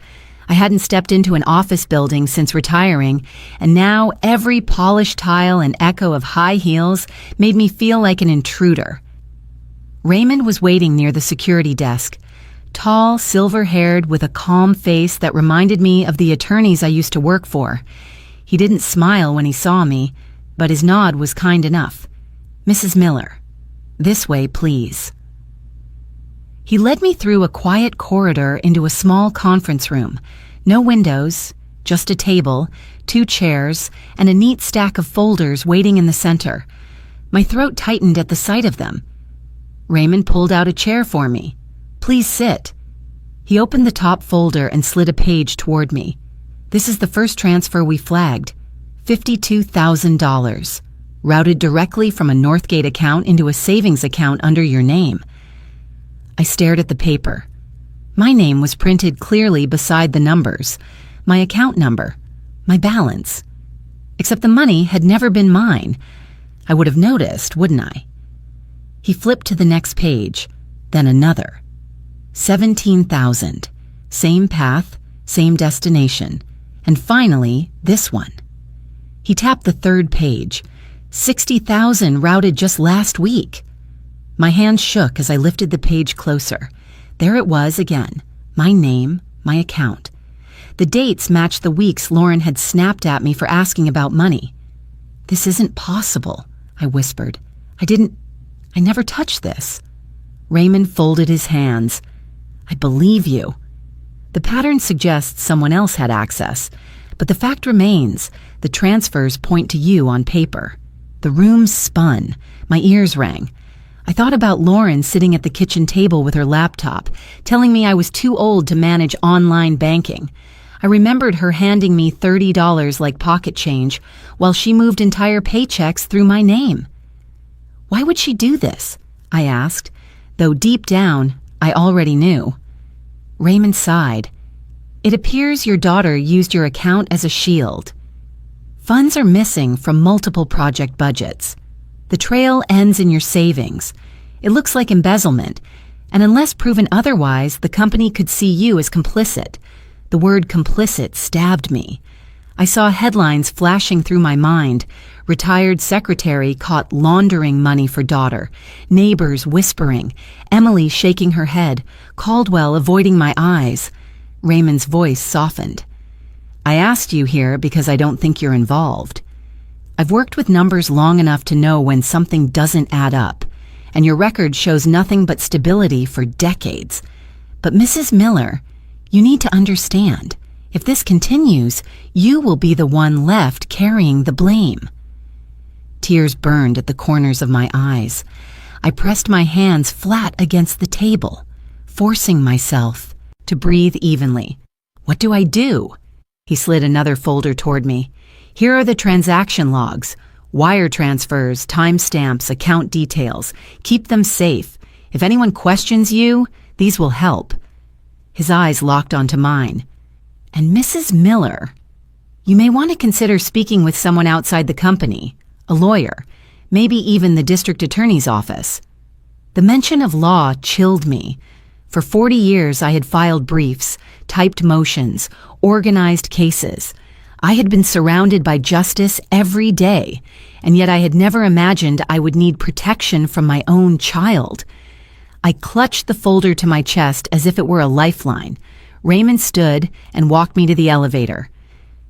I hadn't stepped into an office building since retiring, and now every polished tile and echo of high heels made me feel like an intruder. Raymond was waiting near the security desk, tall, silver-haired, with a calm face that reminded me of the attorneys I used to work for. He didn't smile when he saw me, but his nod was kind enough. "Mrs. Miller, this way, please." He led me through a quiet corridor into a small conference room. No windows, just a table, 2 chairs, and a neat stack of folders waiting in the center. My throat tightened at the sight of them. Raymond pulled out a chair for me. "Please sit." He opened the top folder and slid a page toward me. "This is the first transfer we flagged. $52,000, routed directly from a Northgate account into a savings account under your name." I stared at the paper. My name was printed clearly beside the numbers, my account number, my balance. Except the money had never been mine. I would have noticed, wouldn't I? He flipped to the next page, then another. 17,000. Same path, same destination. And finally, this one. He tapped the 3rd page. 60,000 routed just last week. My hand shook as I lifted the page closer. There it was again. My name, my account. The dates matched the weeks Lauren had snapped at me for asking about money. "This isn't possible," I whispered. I never touched this." Raymond folded his hands. "I believe you. The pattern suggests someone else had access, but the fact remains, the transfers point to you on paper." The room spun. My ears rang. I thought about Lauren sitting at the kitchen table with her laptop, telling me I was too old to manage online banking. I remembered her handing me $30 like pocket change while she moved entire paychecks through my name. Why would she do this? I asked, though deep down, I already knew. Raymond sighed. "It appears your daughter used your account as a shield. Funds are missing from multiple project budgets. The trail ends in your savings. It looks like embezzlement, and unless proven otherwise, the company could see you as complicit." The word complicit stabbed me. I saw headlines flashing through my mind. Retired secretary caught laundering money for daughter. Neighbors whispering. Emily shaking her head. Caldwell avoiding my eyes. Raymond's voice softened. "I asked you here because I don't think you're involved. I've worked with numbers long enough to know when something doesn't add up, and your record shows nothing but stability for decades. But Mrs. Miller, you need to understand, if this continues, you will be the one left carrying the blame." Tears burned at the corners of my eyes. I pressed my hands flat against the table, forcing myself to breathe evenly. "What do I do?" He slid another folder toward me. "Here are the transaction logs, wire transfers, timestamps, account details. Keep them safe. If anyone questions you, these will help." His eyes locked onto mine. "And Mrs. Miller, you may want to consider speaking with someone outside the company, a lawyer, maybe even the district attorney's office." The mention of law chilled me. For 40 years I had filed briefs, typed motions, organized cases. I had been surrounded by justice every day, and yet I had never imagined I would need protection from my own child. I clutched the folder to my chest as if it were a lifeline. Raymond stood and walked me to the elevator.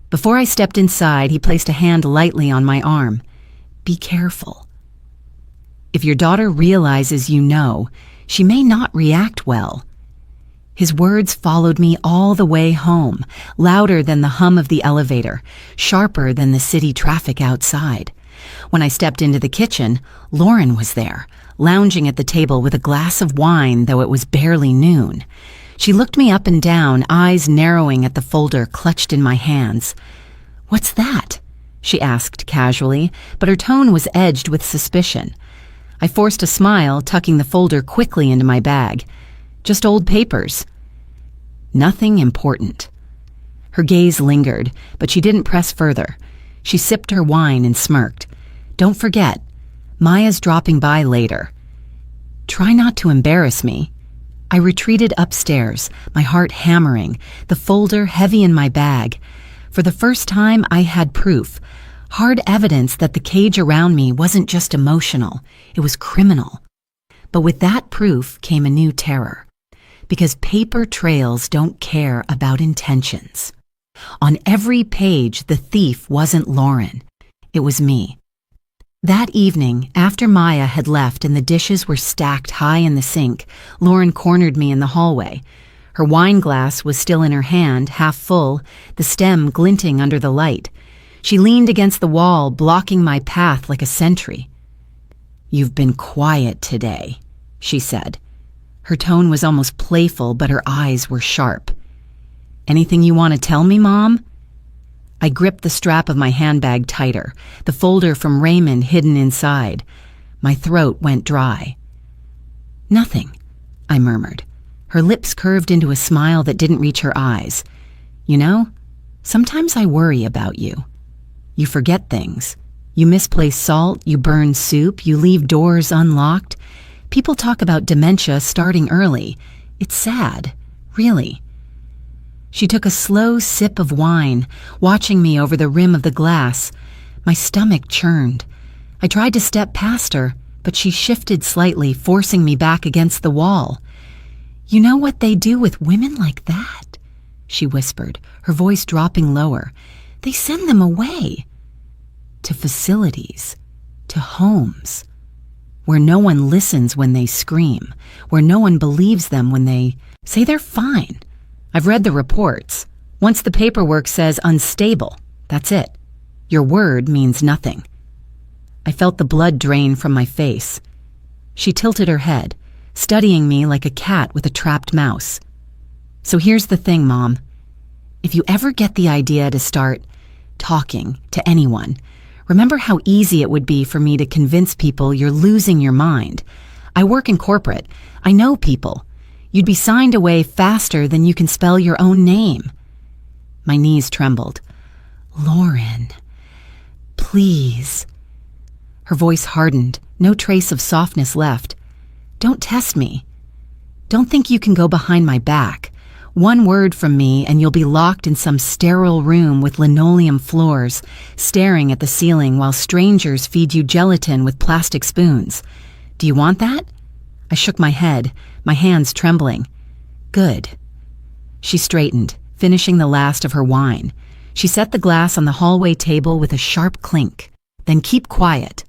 Before I stepped inside, he placed a hand lightly on my arm. "Be careful. If your daughter realizes you know, she may not react well." His words followed me all the way home, louder than the hum of the elevator, sharper than the city traffic outside. When I stepped into the kitchen, Lauren was there, lounging at the table with a glass of wine, though it was barely noon. She looked me up and down, eyes narrowing at the folder clutched in my hands. "What's that?" she asked casually, but her tone was edged with suspicion. I forced a smile, tucking the folder quickly into my bag. Just old papers. Nothing important. Her gaze lingered, but she didn't press further. She sipped her wine and smirked. Don't forget, Maya's dropping by later. Try not to embarrass me. I retreated upstairs, my heart hammering, the folder heavy in my bag. For the first time, I had proof. Hard evidence that the cage around me wasn't just emotional, it was criminal. But with that proof came a new terror. Because paper trails don't care about intentions. On every page, the thief wasn't Lauren. It was me. That evening, after Maya had left and the dishes were stacked high in the sink, Lauren cornered me in the hallway. Her wine glass was still in her hand, half full, the stem glinting under the light. She leaned against the wall, blocking my path like a sentry. "You've been quiet today," she said. Her tone was almost playful, but her eyes were sharp. "Anything you want to tell me, Mom?" I gripped the strap of my handbag tighter, the folder from Raymond hidden inside. My throat went dry. "Nothing," I murmured. Her lips curved into a smile that didn't reach her eyes. "You know, sometimes I worry about you. You forget things. You misplace salt, you burn soup, you leave doors unlocked. People talk about dementia starting early. It's sad, really." She took a slow sip of wine, watching me over the rim of the glass. My stomach churned. I tried to step past her, but she shifted slightly, forcing me back against the wall. "You know what they do with women like that?" she whispered, her voice dropping lower. "They send them away. To facilities, to homes, where no one listens when they scream, where no one believes them when they say they're fine. I've read the reports. Once the paperwork says unstable, that's it. Your word means nothing." I felt the blood drain from my face. She tilted her head, studying me like a cat with a trapped mouse. "So here's the thing, Mom. If you ever get the idea to start talking to anyone, remember how easy it would be for me to convince people you're losing your mind. I work in corporate. I know people. You'd be signed away faster than you can spell your own name." My knees trembled. "Lauren, please." Her voice hardened, no trace of softness left. "Don't test me. Don't think you can go behind my back. One word from me and you'll be locked in some sterile room with linoleum floors, staring at the ceiling while strangers feed you gelatin with plastic spoons. Do you want that?" I shook my head, my hands trembling. "Good." She straightened, finishing the last of her wine. She set the glass on the hallway table with a sharp clink. "Then keep quiet.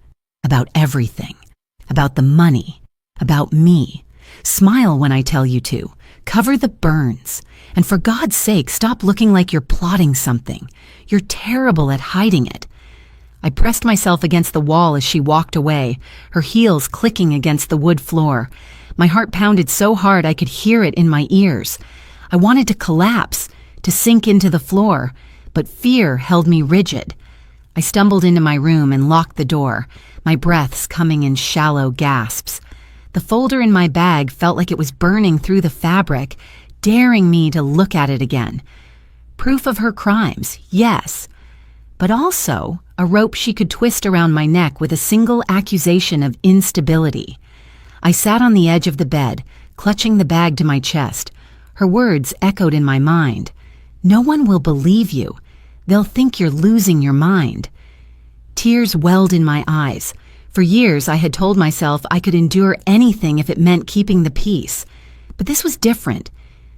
About everything. About the money. About me. Smile when I tell you to. Cover the burns. And for God's sake, stop looking like you're plotting something. You're terrible at hiding it." I pressed myself against the wall as she walked away, her heels clicking against the wood floor. My heart pounded so hard I could hear it in my ears. I wanted to collapse, to sink into the floor, but fear held me rigid. I stumbled into my room and locked the door, my breaths coming in shallow gasps. The folder in my bag felt like it was burning through the fabric, daring me to look at it again. Proof of her crimes, yes, but also a rope she could twist around my neck with a single accusation of instability. I sat on the edge of the bed, clutching the bag to my chest. Her words echoed in my mind. "No one will believe you. They'll think you're losing your mind." Tears welled in my eyes. For years, I had told myself I could endure anything if it meant keeping the peace. But this was different.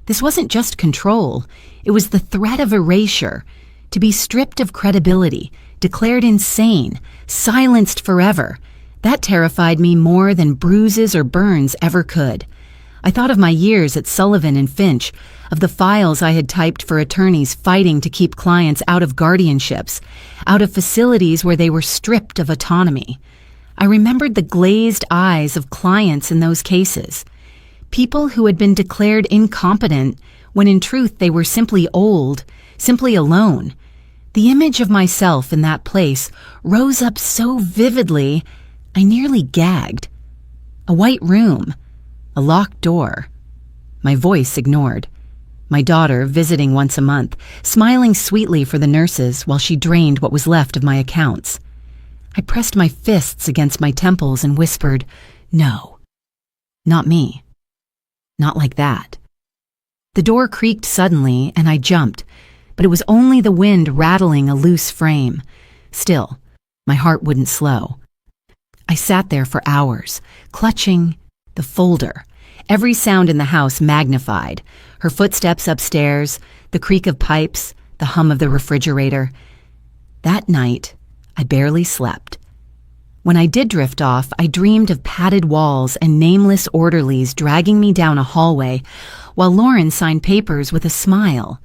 This wasn't just control. It was the threat of erasure. To be stripped of credibility, declared insane, silenced forever. That terrified me more than bruises or burns ever could. I thought of my years at Sullivan and Finch, of the files I had typed for attorneys fighting to keep clients out of guardianships, out of facilities where they were stripped of autonomy. I remembered the glazed eyes of clients in those cases. People who had been declared incompetent when in truth they were simply old, simply alone. The image of myself in that place rose up so vividly, I nearly gagged. A white room, a locked door. My voice ignored. My daughter, visiting once a month, smiling sweetly for the nurses while she drained what was left of my accounts. I pressed my fists against my temples and whispered, "No, not me. Not like that." The door creaked suddenly and I jumped, but it was only the wind rattling a loose frame. Still, my heart wouldn't slow. I sat there for hours, clutching the folder, every sound in the house magnified, her footsteps upstairs, the creak of pipes, the hum of the refrigerator. That night, I barely slept. When I did drift off, I dreamed of padded walls and nameless orderlies dragging me down a hallway, while Lauren signed papers with a smile.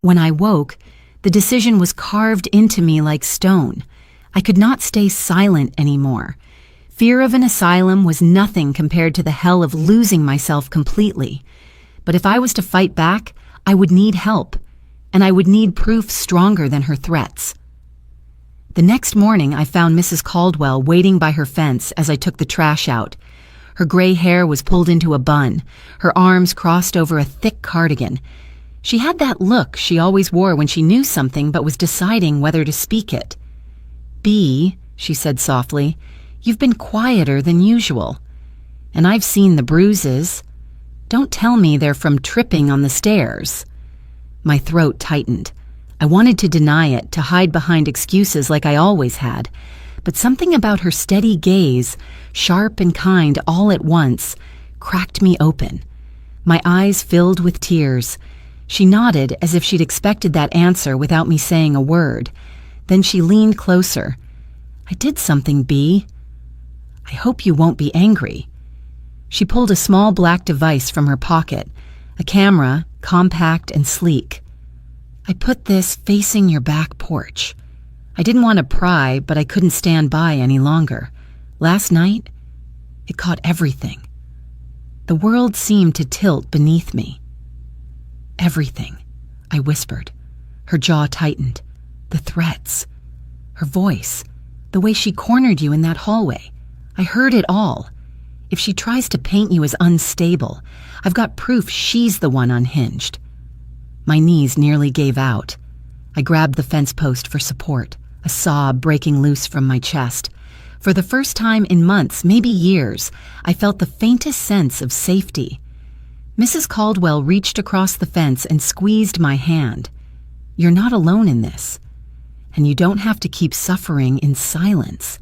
When I woke, the decision was carved into me like stone. I could not stay silent anymore. Fear of an asylum was nothing compared to the hell of losing myself completely. But if I was to fight back, I would need help, and I would need proof stronger than her threats. The next morning, I found Mrs. Caldwell waiting by her fence as I took the trash out. Her gray hair was pulled into a bun, her arms crossed over a thick cardigan. She had that look she always wore when she knew something but was deciding whether to speak it. "Bee," she said softly, "you've been quieter than usual. And I've seen the bruises. Don't tell me they're from tripping on the stairs." My throat tightened. I wanted to deny it, to hide behind excuses like I always had. But something about her steady gaze, sharp and kind all at once, cracked me open. My eyes filled with tears. She nodded as if she'd expected that answer without me saying a word. Then she leaned closer. "I did something, Bee. I hope you won't be angry." She pulled a small black device from her pocket, a camera, compact and sleek. "I put this facing your back porch. I didn't want to pry, but I couldn't stand by any longer. Last night, it caught everything. The world seemed to tilt beneath me." "Everything," I whispered. Her jaw tightened. The threats. Her voice. The way she cornered you in that hallway. I heard it all. If she tries to paint you as unstable, I've got proof she's the one unhinged. My knees nearly gave out. I grabbed the fence post for support, a sob breaking loose from my chest. For the first time in months, maybe years, I felt the faintest sense of safety. Mrs. Caldwell reached across the fence and squeezed my hand. "You're not alone in this, and you don't have to keep suffering in silence.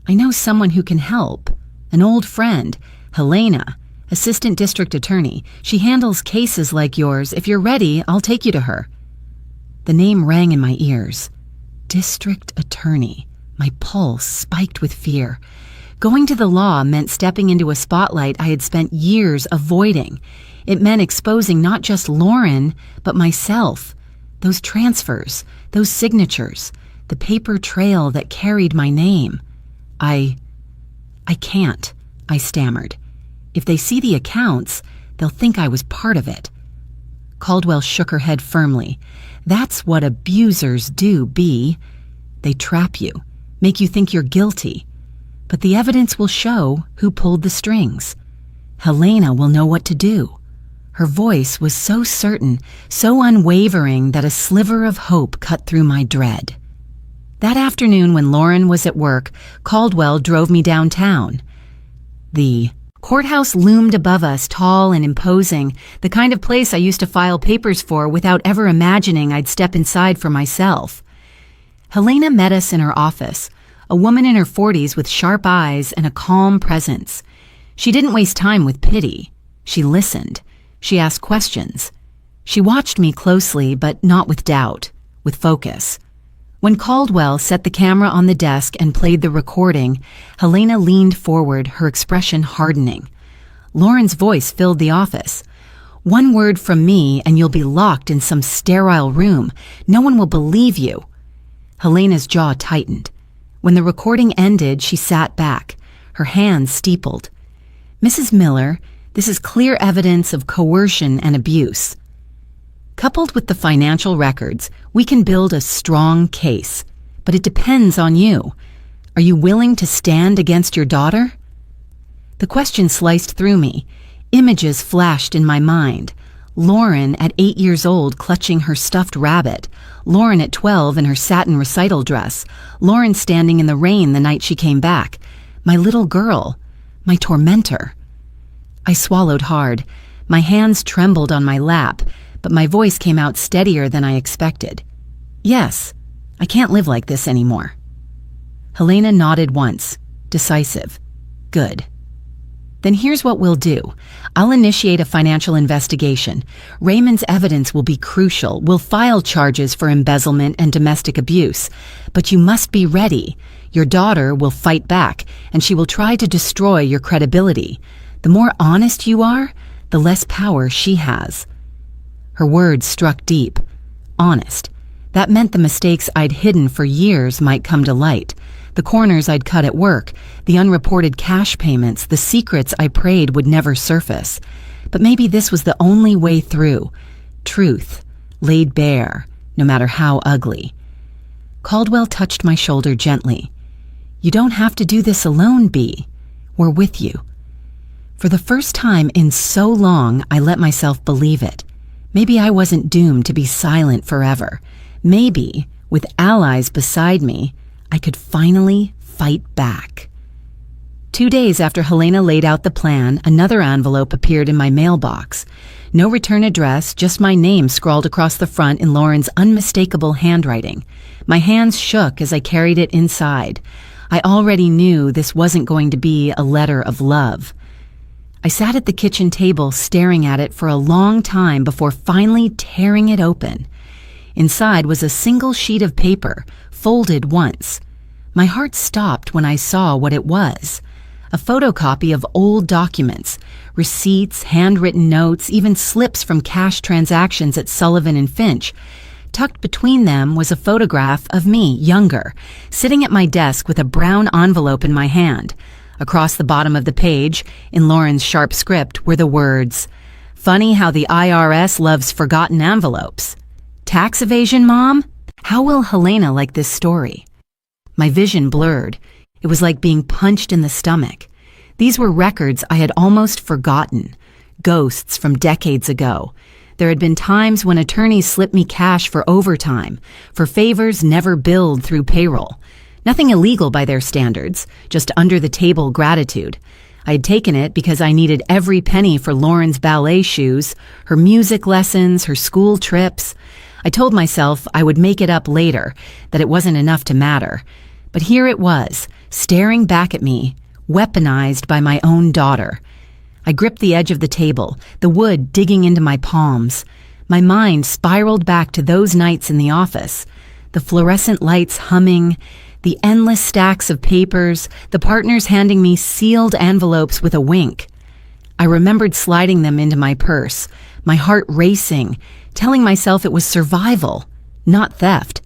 I know someone who can help, an old friend, Helena, assistant district attorney. She handles cases like yours. If you're ready, I'll take you to her." The name rang in my ears. District attorney. My pulse spiked with fear. Going to the law meant stepping into a spotlight I had spent years avoiding. It meant exposing not just Lauren, but myself. Those transfers, those signatures, the paper trail that carried my name. I can't, I stammered. If they see the accounts, they'll think I was part of it. Caldwell shook her head firmly. "That's what abusers do, Bee. They trap you, make you think you're guilty. But the evidence will show who pulled the strings. Helena will know what to do." Her voice was so certain, so unwavering that a sliver of hope cut through my dread. That afternoon when Lauren was at work, Caldwell drove me downtown. The courthouse loomed above us, tall and imposing, the kind of place I used to file papers for without ever imagining I'd step inside for myself. Helena met us in her office, a woman in her 40s with sharp eyes and a calm presence. She didn't waste time with pity. She listened. She asked questions. She watched me closely, but not with doubt, with focus. When Caldwell set the camera on the desk and played the recording, Helena leaned forward, her expression hardening. Lauren's voice filled the office. "One word from me and you'll be locked in some sterile room. No one will believe you." Helena's jaw tightened. When the recording ended, she sat back, her hands steepled. "Mrs. Miller, this is clear evidence of coercion and abuse." Coupled with the financial records, we can build a strong case. But it depends on you. Are you willing to stand against your daughter? The question sliced through me. Images flashed in my mind. Lauren at 8 years old clutching her stuffed rabbit. Lauren at 12 in her satin recital dress. Lauren standing in the rain the night she came back. My little girl. My tormentor. I swallowed hard. My hands trembled on my lap, but my voice came out steadier than I expected. Yes, I can't live like this anymore. Helena nodded once, decisive. Good. Then here's what we'll do. I'll initiate a financial investigation. Raymond's evidence will be crucial. We'll file charges for embezzlement and domestic abuse. But you must be ready. Your daughter will fight back, and she will try to destroy your credibility. The more honest you are, the less power she has. Her words struck deep. Honest. That meant the mistakes I'd hidden for years might come to light. The corners I'd cut at work, the unreported cash payments, the secrets I prayed would never surface. But maybe this was the only way through. Truth, laid bare, no matter how ugly. Caldwell touched my shoulder gently. You don't have to do this alone, Bea. We're with you. For the first time in so long, I let myself believe it. Maybe I wasn't doomed to be silent forever. Maybe, with allies beside me, I could finally fight back. 2 days after Helena laid out the plan, another envelope appeared in my mailbox. No return address, just my name scrawled across the front in Lauren's unmistakable handwriting. My hands shook as I carried it inside. I already knew this wasn't going to be a letter of love. I sat at the kitchen table staring at it for a long time before finally tearing it open. Inside was a single sheet of paper, folded once. My heart stopped when I saw what it was. A photocopy of old documents, receipts, handwritten notes, even slips from cash transactions at Sullivan and Finch. Tucked between them was a photograph of me, younger, sitting at my desk with a brown envelope in my hand. Across the bottom of the page, in Lauren's sharp script, were the words, "Funny how the IRS loves forgotten envelopes. Tax evasion, Mom? How will Helena like this story?" My vision blurred. It was like being punched in the stomach. These were records I had almost forgotten. Ghosts from decades ago. There had been times when attorneys slipped me cash for overtime, for favors never billed through payroll. Nothing illegal by their standards, just under-the-table gratitude. I had taken it because I needed every penny for Lauren's ballet shoes, her music lessons, her school trips. I told myself I would make it up later, that it wasn't enough to matter. But here it was, staring back at me, weaponized by my own daughter. I gripped the edge of the table, the wood digging into my palms. My mind spiraled back to those nights in the office, the fluorescent lights humming, the endless stacks of papers, the partners handing me sealed envelopes with a wink. I remembered sliding them into my purse, my heart racing, telling myself it was survival, not theft,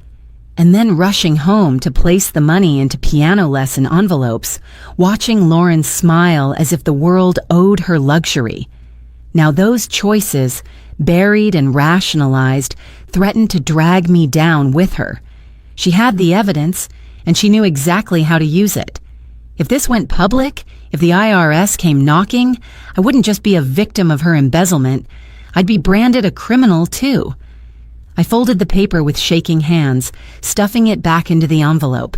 and then rushing home to place the money into piano lesson envelopes, watching Lauren smile as if the world owed her luxury. Now those choices, buried and rationalized, threatened to drag me down with her. She had the evidence, and she knew exactly how to use it. If this went public, if the IRS came knocking, I wouldn't just be a victim of her embezzlement, I'd be branded a criminal too. I folded the paper with shaking hands, stuffing it back into the envelope.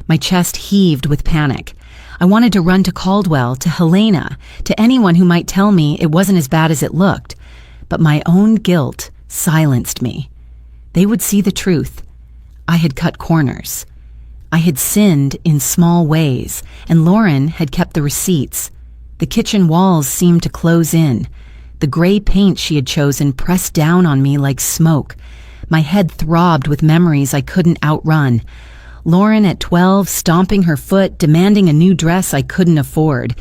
My chest heaved with panic. I wanted to run to Caldwell, to Helena, to anyone who might tell me it wasn't as bad as it looked. But my own guilt silenced me. They would see the truth. I had cut corners. I had sinned in small ways, and Lauren had kept the receipts. The kitchen walls seemed to close in. The gray paint she had chosen pressed down on me like smoke. My head throbbed with memories I couldn't outrun. Lauren at 12 stomping her foot, demanding a new dress I couldn't afford.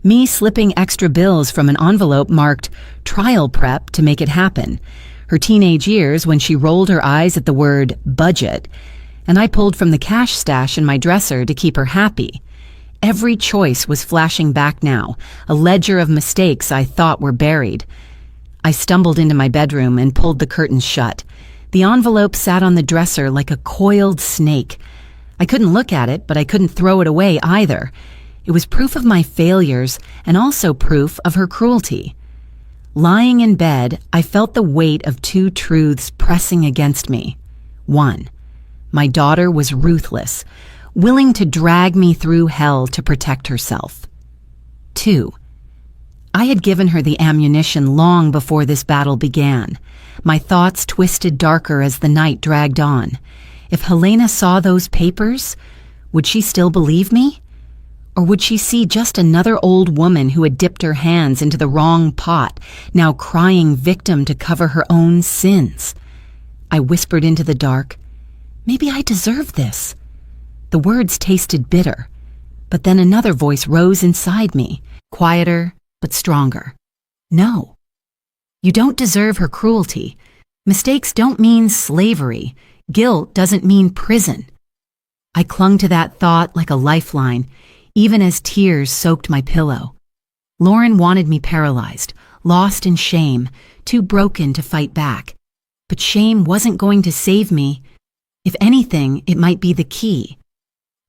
Me slipping extra bills from an envelope marked trial prep to make it happen. Her teenage years when she rolled her eyes at the word budget, and I pulled from the cash stash in my dresser to keep her happy. Every choice was flashing back now, a ledger of mistakes I thought were buried. I stumbled into my bedroom and pulled the curtains shut. The envelope sat on the dresser like a coiled snake. I couldn't look at it, but I couldn't throw it away either. It was proof of my failures and also proof of her cruelty. Lying in bed, I felt the weight of two truths pressing against me. 1. My daughter was ruthless, willing to drag me through hell to protect herself. 2. I had given her the ammunition long before this battle began. My thoughts twisted darker as the night dragged on. If Helena saw those papers, would she still believe me? Or would she see just another old woman who had dipped her hands into the wrong pot, now crying victim to cover her own sins? I whispered into the dark, "Maybe I deserve this." The words tasted bitter, but then another voice rose inside me, quieter but stronger. "No, you don't deserve her cruelty. Mistakes don't mean slavery. Guilt doesn't mean prison." I clung to that thought like a lifeline, even as tears soaked my pillow. Lauren wanted me paralyzed, lost in shame, too broken to fight back. But shame wasn't going to save me. If anything, it might be the key.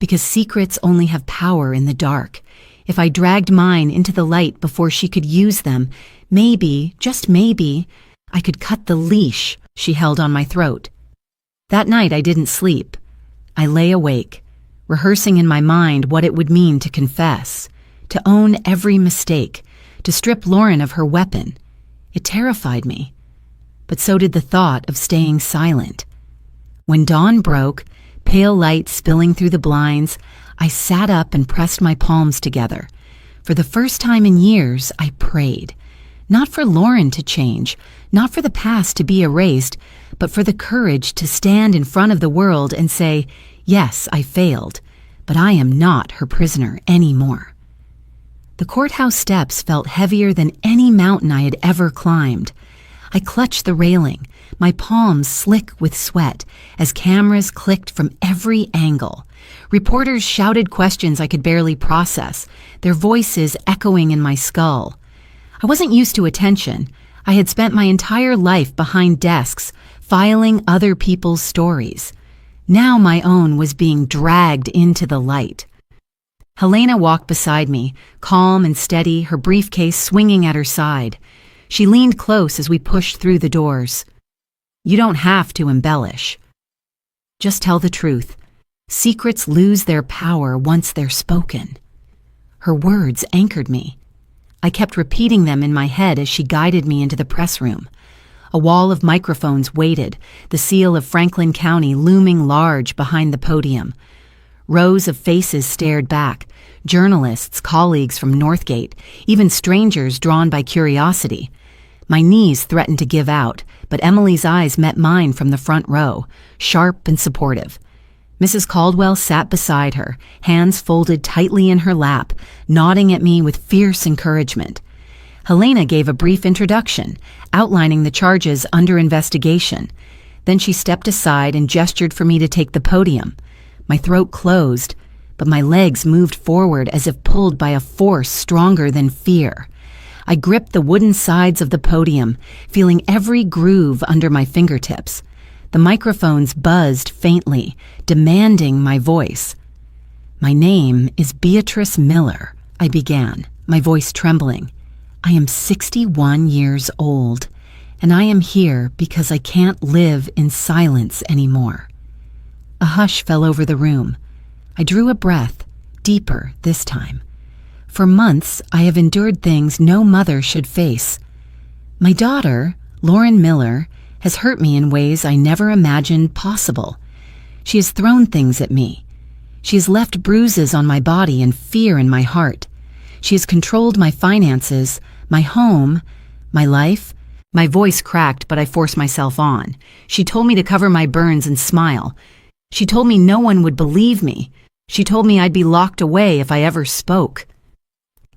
Because secrets only have power in the dark. If I dragged mine into the light before she could use them, maybe, just maybe, I could cut the leash she held on my throat. That night I didn't sleep. I lay awake, rehearsing in my mind what it would mean to confess, to own every mistake, to strip Lauren of her weapon. It terrified me, but so did the thought of staying silent. When dawn broke, pale light spilling through the blinds, I sat up and pressed my palms together. For the first time in years, I prayed. Not for Lauren to change, not for the past to be erased, but for the courage to stand in front of the world and say, "Yes, I failed, but I am not her prisoner anymore." The courthouse steps felt heavier than any mountain I had ever climbed. I clutched the railing, my palms slick with sweat, as cameras clicked from every angle. Reporters shouted questions I could barely process, their voices echoing in my skull. I wasn't used to attention. I had spent my entire life behind desks, filing other people's stories. Now my own was being dragged into the light. Helena walked beside me, calm and steady, her briefcase swinging at her side. She leaned close as we pushed through the doors. "You don't have to embellish. Just tell the truth. Secrets lose their power once they're spoken." Her words anchored me. I kept repeating them in my head as she guided me into the press room. A wall of microphones waited, the seal of Franklin County looming large behind the podium. Rows of faces stared back, journalists, colleagues from Northgate, even strangers drawn by curiosity. My knees threatened to give out, but Emily's eyes met mine from the front row, sharp and supportive. Mrs. Caldwell sat beside her, hands folded tightly in her lap, nodding at me with fierce encouragement. Helena gave a brief introduction, outlining the charges under investigation. Then she stepped aside and gestured for me to take the podium. My throat closed, but my legs moved forward as if pulled by a force stronger than fear. I gripped the wooden sides of the podium, feeling every groove under my fingertips. The microphones buzzed faintly, demanding my voice. "My name is Beatrice Miller," I began, my voice trembling. "I am 61 years old, and I am here because I can't live in silence anymore." A hush fell over the room. I drew a breath, deeper this time. For months, I have endured things no mother should face. My daughter, Lauren Miller, has hurt me in ways I never imagined possible. She has thrown things at me. She has left bruises on my body and fear in my heart. She has controlled my finances, my home, my life. My voice cracked, but I forced myself on. She told me to cover my burns and smile. She told me no one would believe me. She told me I'd be locked away if I ever spoke.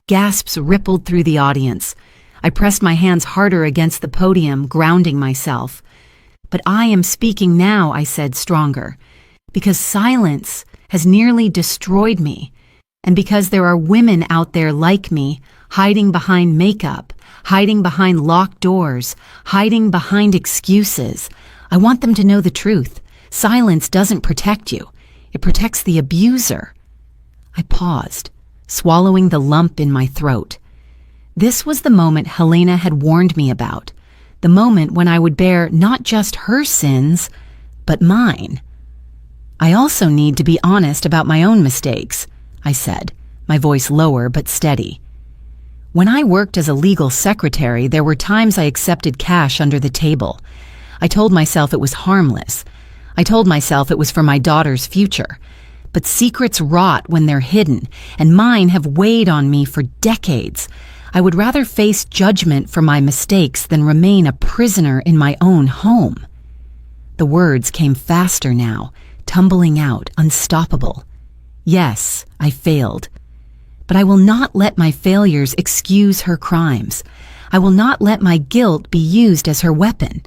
Gasps rippled through the audience. I pressed my hands harder against the podium, grounding myself. "But I am speaking now," I said, stronger, "because silence has nearly destroyed me, And because there are women out there like me, hiding behind makeup, hiding behind locked doors, hiding behind excuses, I want them to know the truth. Silence doesn't protect you. It protects the abuser. I paused, swallowing the lump in my throat. This was the moment Helena had warned me about, the moment when I would bear not just her sins, but mine. I also need to be honest about my own mistakes, I said, my voice lower but steady. When I worked as a legal secretary, there were times I accepted cash under the table. I told myself it was harmless. I told myself it was for my daughter's future. But secrets rot when they're hidden, and mine have weighed on me for decades. I would rather face judgment for my mistakes than remain a prisoner in my own home. The words came faster now, tumbling out, unstoppable. Yes, I failed. But I will not let my failures excuse her crimes. I will not let my guilt be used as her weapon.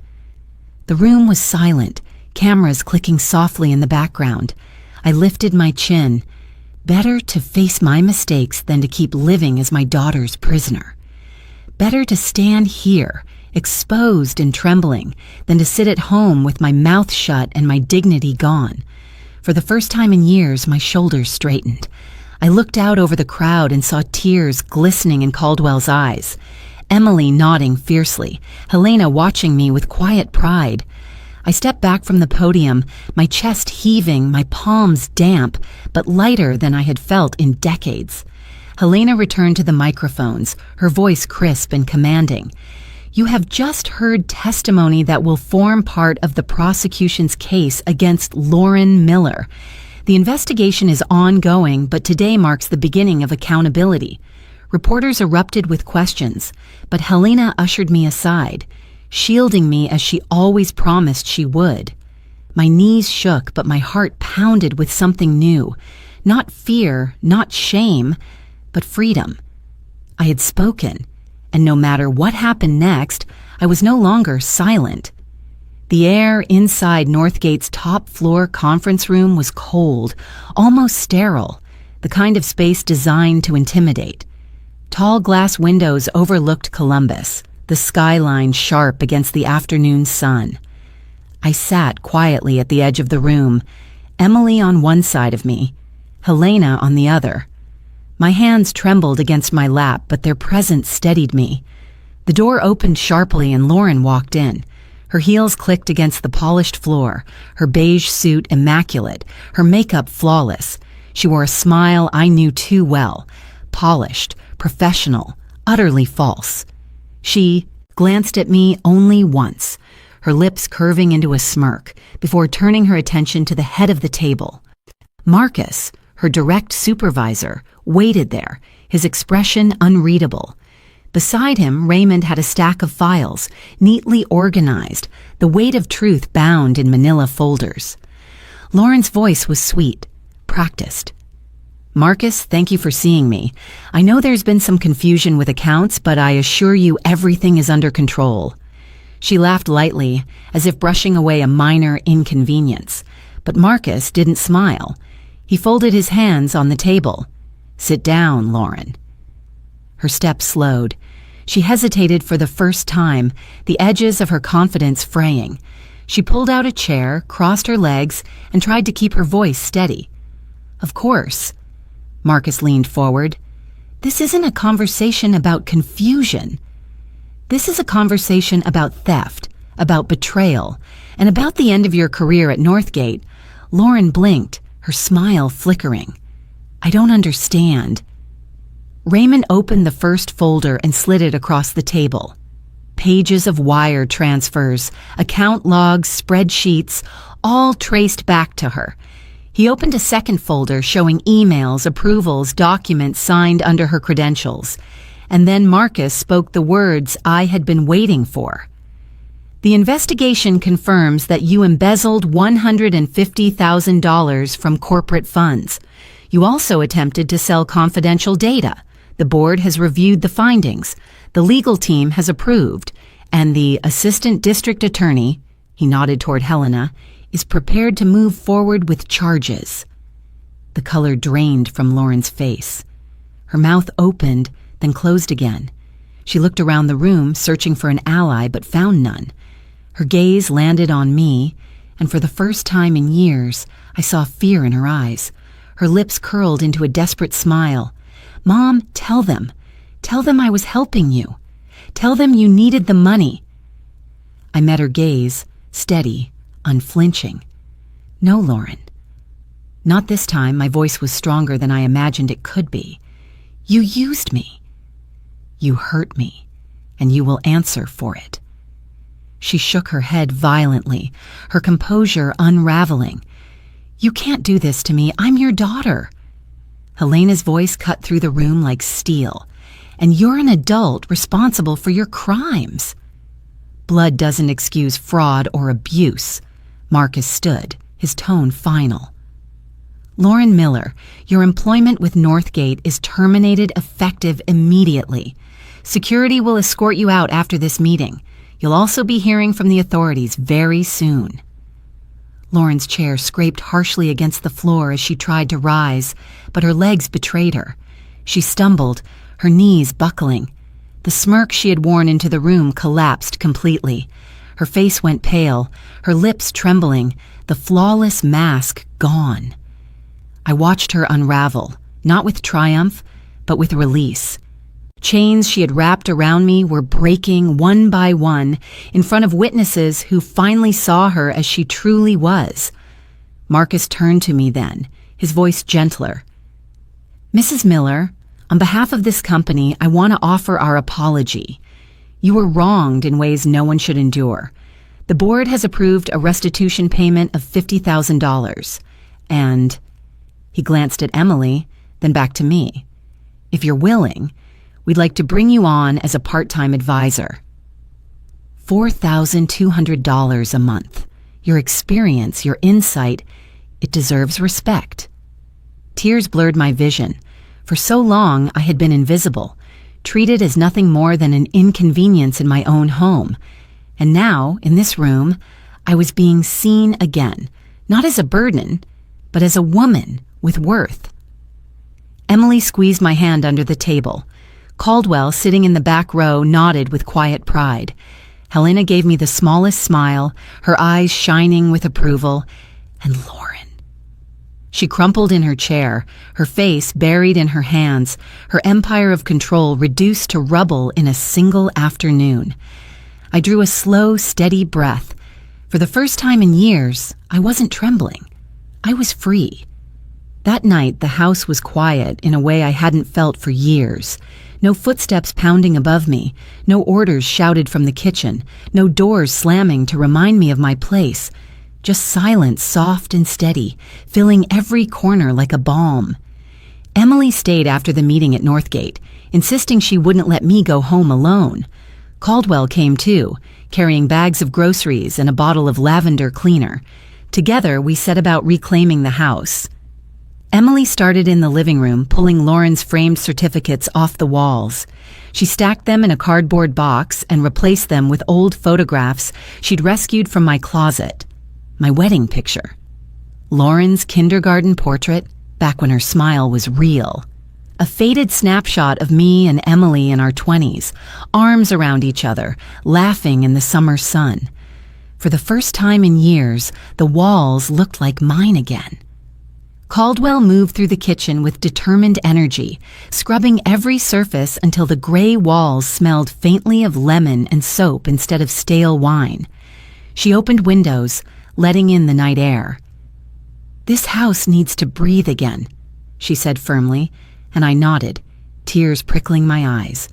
The room was silent, cameras clicking softly in the background. I lifted my chin. Better to face my mistakes than to keep living as my daughter's prisoner. Better to stand here, exposed and trembling, than to sit at home with my mouth shut and my dignity gone. For the first time in years, my shoulders straightened. I looked out over the crowd and saw tears glistening in Caldwell's eyes. Emily nodding fiercely, Helena watching me with quiet pride. I stepped back from the podium, my chest heaving, my palms damp, but lighter than I had felt in decades. Helena returned to the microphones, her voice crisp and commanding. You have just heard testimony that will form part of the prosecution's case against Lauren Miller. The investigation is ongoing, but today marks the beginning of accountability. Reporters erupted with questions, but Helena ushered me aside, shielding me as she always promised she would. My knees shook, but my heart pounded with something new. Not fear, not shame, but freedom. I had spoken, and no matter what happened next, I was no longer silent. The air inside Northgate's top-floor conference room was cold, almost sterile, the kind of space designed to intimidate. Tall glass windows overlooked Columbus, the skyline sharp against the afternoon sun. I sat quietly at the edge of the room, Emily on one side of me, Helena on the other. My hands trembled against my lap, but their presence steadied me. The door opened sharply and Lauren walked in. Her heels clicked against the polished floor, her beige suit immaculate, her makeup flawless. She wore a smile I knew too well, polished, professional, utterly false. She glanced at me only once, her lips curving into a smirk, before turning her attention to the head of the table. Marcus, her direct supervisor, waited there, his expression unreadable. Beside him, Raymond had a stack of files, neatly organized, the weight of truth bound in manila folders. Lauren's voice was sweet, practiced. Marcus, thank you for seeing me. I know there's been some confusion with accounts, but I assure you everything is under control. She laughed lightly, as if brushing away a minor inconvenience. But Marcus didn't smile. He folded his hands on the table. Sit down, Lauren. Her steps slowed. She hesitated for the first time, the edges of her confidence fraying. She pulled out a chair, crossed her legs, and tried to keep her voice steady. Of course. Marcus leaned forward. This isn't a conversation about confusion. This is a conversation about theft, about betrayal, and about the end of your career at Northgate. Lauren blinked, her smile flickering. I don't understand. Raymond opened the first folder and slid it across the table. Pages of wire transfers, account logs, spreadsheets, all traced back to her. He opened a second folder showing emails, approvals, documents signed under her credentials. And then Marcus spoke the words I had been waiting for. The investigation confirms that you embezzled $150,000 from corporate funds. You also attempted to sell confidential data. The board has reviewed the findings. The legal team has approved. And the assistant district attorney, he nodded toward Helena, is prepared to move forward with charges. The color drained from Lauren's face. Her mouth opened, then closed again. She looked around the room, searching for an ally, but found none. Her gaze landed on me, and for the first time in years, I saw fear in her eyes. Her lips curled into a desperate smile. "Mom, tell them. Tell them I was helping you. Tell them you needed the money." I met her gaze, steady, unflinching. "No, Lauren." Not this time. My voice was stronger than I imagined it could be. "You used me. You hurt me, and you will answer for it." She shook her head violently, her composure unraveling. "You can't do this to me. I'm your daughter." Helena's voice cut through the room like steel. "And you're an adult responsible for your crimes." "Blood doesn't excuse fraud or abuse." Marcus stood, his tone final. "Lauren Miller, your employment with Northgate is terminated effective immediately. Security will escort you out after this meeting. You'll also be hearing from the authorities very soon." Lauren's chair scraped harshly against the floor as she tried to rise, but her legs betrayed her. She stumbled, her knees buckling. The smirk she had worn into the room collapsed completely. Her face went pale, her lips trembling, the flawless mask gone. I watched her unravel, not with triumph, but with release. Chains she had wrapped around me were breaking one by one in front of witnesses who finally saw her as she truly was. Marcus turned to me then, his voice gentler. "Mrs. Miller, on behalf of this company, I want to offer our apology. You were wronged in ways no one should endure. The board has approved a restitution payment of $50,000. And..." He glanced at Emily, then back to me. "If you're willing, we'd like to bring you on as a part-time advisor. $4,200 a month. Your experience, your insight, it deserves respect." Tears blurred my vision. For so long, I had been invisible, treated as nothing more than an inconvenience in my own home. And now, in this room, I was being seen again, not as a burden, but as a woman with worth. Emily squeezed my hand under the table. Caldwell, sitting in the back row, nodded with quiet pride. Helena gave me the smallest smile, her eyes shining with approval. And Lauren. She crumpled in her chair, her face buried in her hands, her empire of control reduced to rubble in a single afternoon. I drew a slow, steady breath. For the first time in years, I wasn't trembling. I was free. That night, the house was quiet in a way I hadn't felt for years. No footsteps pounding above me, no orders shouted from the kitchen, no doors slamming to remind me of my place. Just silence, soft and steady, filling every corner like a balm. Emily stayed after the meeting at Northgate, insisting she wouldn't let me go home alone. Caldwell came too, carrying bags of groceries and a bottle of lavender cleaner. Together, we set about reclaiming the house. Emily started in the living room, pulling Lauren's framed certificates off the walls. She stacked them in a cardboard box and replaced them with old photographs she'd rescued from my closet. My wedding picture. Lauren's kindergarten portrait, back when her smile was real. A faded snapshot of me and Emily in our 20s, arms around each other, laughing in the summer sun. For the first time in years, the walls looked like mine again. Caldwell moved through the kitchen with determined energy, scrubbing every surface until the gray walls smelled faintly of lemon and soap instead of stale wine. She opened windows, letting in the night air. "This house needs to breathe again," she said firmly, and I nodded, tears prickling my eyes.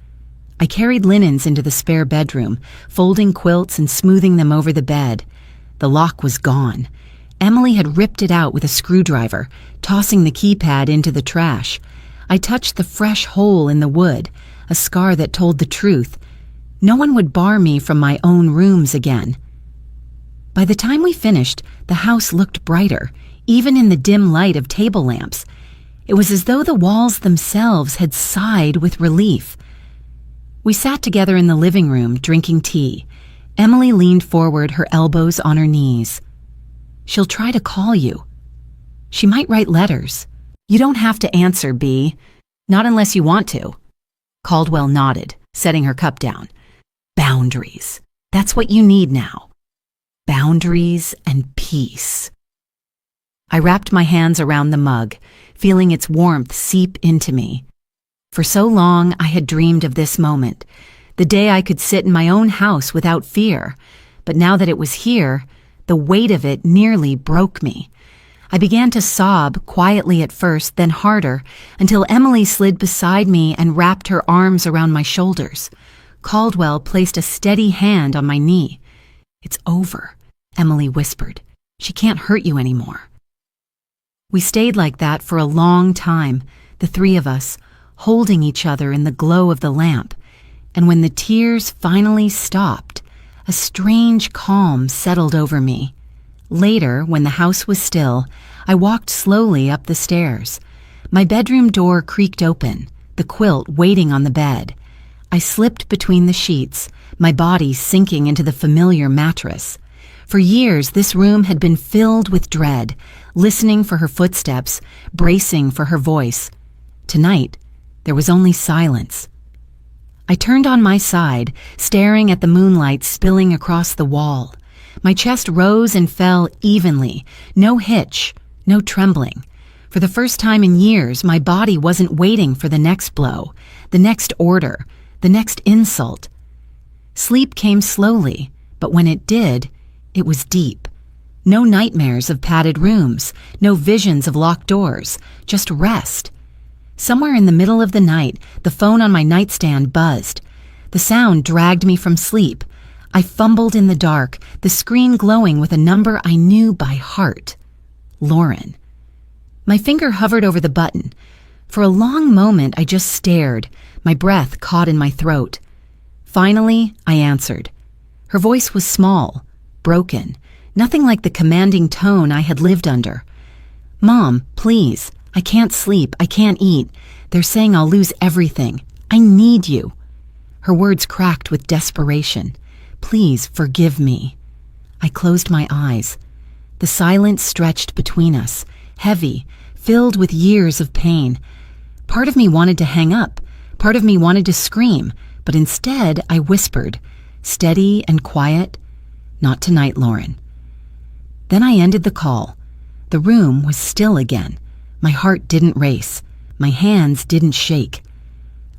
I carried linens into the spare bedroom, folding quilts and smoothing them over the bed. The lock was gone. Emily had ripped it out with a screwdriver, tossing the keypad into the trash. I touched the fresh hole in the wood, a scar that told the truth. No one would bar me from my own rooms again. By the time we finished, the house looked brighter, even in the dim light of table lamps. It was as though the walls themselves had sighed with relief. We sat together in the living room, drinking tea. Emily leaned forward, her elbows on her knees. "She'll try to call you. She might write letters, You don't have to answer, B. Not unless you want to. Caldwell nodded, setting her cup down. Boundaries. That's what you need now. Boundaries and peace. I wrapped my hands around the mug, feeling its warmth seep into me. For so long, I had dreamed of this moment, the day I could sit in my own house without fear. But now that it was here, the weight of it nearly broke me. I began to sob, quietly at first, then harder, until Emily slid beside me and wrapped her arms around my shoulders. Caldwell placed a steady hand on my knee. It's over, Emily whispered. She can't hurt you anymore. We stayed like that for a long time, the three of us, holding each other in the glow of the lamp. And when the tears finally stopped, a strange calm settled over me. Later, when the house was still, I walked slowly up the stairs. My bedroom door creaked open, the quilt waiting on the bed. I slipped between the sheets, my body sinking into the familiar mattress. For years, this room had been filled with dread, listening for her footsteps, bracing for her voice. Tonight, there was only silence. I turned on my side, staring at the moonlight spilling across the wall. My chest rose and fell evenly, no hitch, no trembling. For the first time in years, my body wasn't waiting for the next blow, the next order, the next insult. Sleep came slowly, but when it did, it was deep. No nightmares of padded rooms, no visions of locked doors, just rest. Somewhere in the middle of the night, the phone on my nightstand buzzed. The sound dragged me from sleep. I fumbled in the dark, the screen glowing with a number I knew by heart. Lauren. My finger hovered over the button. For a long moment, I just stared, my breath caught in my throat. Finally, I answered. Her voice was small, broken, nothing like the commanding tone I had lived under. Mom, please. I can't sleep. I can't eat. They're saying I'll lose everything. I need you. Her words cracked with desperation. Please forgive me. I closed my eyes. The silence stretched between us, heavy, filled with years of pain. Part of me wanted to hang up. Part of me wanted to scream. But instead, I whispered, steady and quiet, "Not tonight, Lauren." Then I ended the call. The room was still again. My heart didn't race. My hands didn't shake.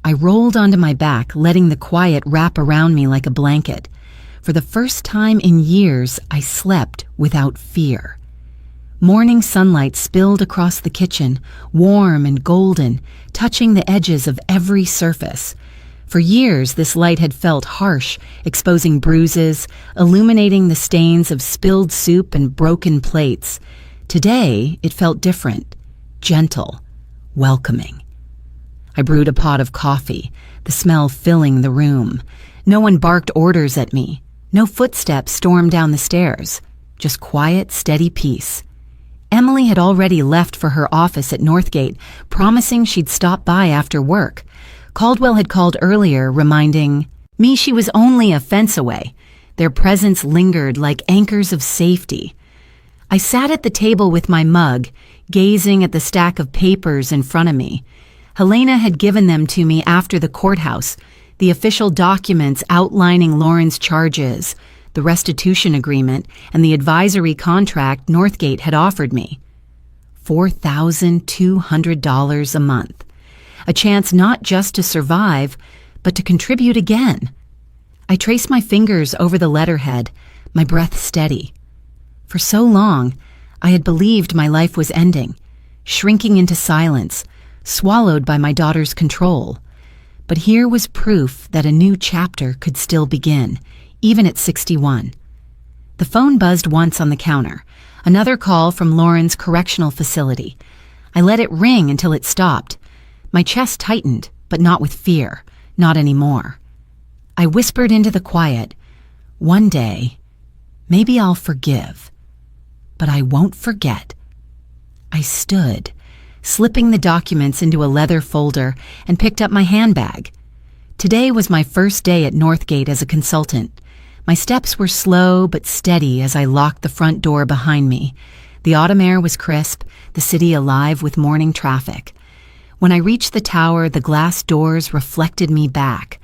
I rolled onto my back, letting the quiet wrap around me like a blanket. For the first time in years, I slept without fear. Morning sunlight spilled across the kitchen, warm and golden, touching the edges of every surface. For years, this light had felt harsh, exposing bruises, illuminating the stains of spilled soup and broken plates. Today, it felt different. Gentle, welcoming. I brewed a pot of coffee, the smell filling the room. No one barked orders at me. No footsteps stormed down the stairs. Just quiet, steady peace. Emily had already left for her office at Northgate, promising she'd stop by after work. Caldwell had called earlier, reminding me she was only a fence away. Their presence lingered like anchors of safety. I sat at the table with my mug, gazing at the stack of papers in front of me. Helena had given them to me after the courthouse, the official documents outlining Lauren's charges, the restitution agreement, and the advisory contract Northgate had offered me. $4,200 a month. A chance not just to survive, but to contribute again. I traced my fingers over the letterhead, my breath steady. For so long, I had believed my life was ending, shrinking into silence, swallowed by my daughter's control. But here was proof that a new chapter could still begin, even at 61. The phone buzzed once on the counter, another call from Lauren's correctional facility. I let it ring until it stopped. My chest tightened, but not with fear, not anymore. I whispered into the quiet, "One day, maybe I'll forgive, but I won't forget." I stood, slipping the documents into a leather folder, and picked up my handbag. Today was my first day at Northgate as a consultant. My steps were slow but steady as I locked the front door behind me. The autumn air was crisp, the city alive with morning traffic. When I reached the tower, the glass doors reflected me back.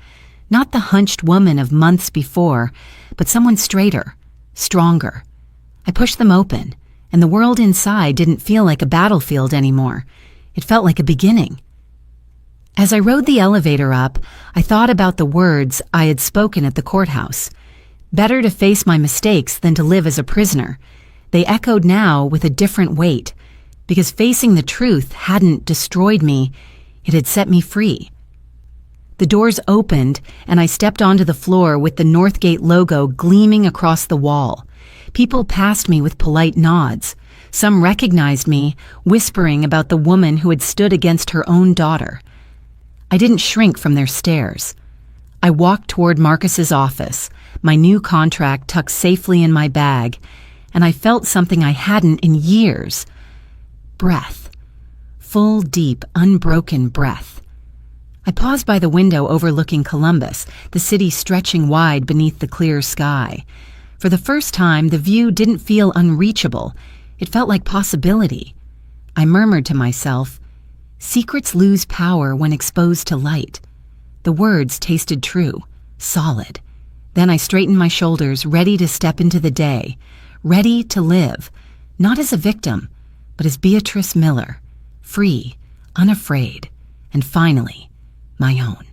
Not the hunched woman of months before, but someone straighter, stronger. I pushed them open, and the world inside didn't feel like a battlefield anymore. It felt like a beginning. As I rode the elevator up, I thought about the words I had spoken at the courthouse. Better to face my mistakes than to live as a prisoner. They echoed now with a different weight, because facing the truth hadn't destroyed me, it had set me free. The doors opened, and I stepped onto the floor with the Northgate logo gleaming across the wall. People passed me with polite nods. Some recognized me, whispering about the woman who had stood against her own daughter. I didn't shrink from their stares. I walked toward Marcus's office, my new contract tucked safely in my bag, and I felt something I hadn't in years. Breath. Full, deep, unbroken breath. I paused by the window overlooking Columbus, the city stretching wide beneath the clear sky. For the first time, the view didn't feel unreachable. It felt like possibility. I murmured to myself, "Secrets lose power when exposed to light." The words tasted true, solid. Then I straightened my shoulders, ready to step into the day, ready to live, not as a victim, but as Beatrice Miller, free, unafraid, and finally, my own.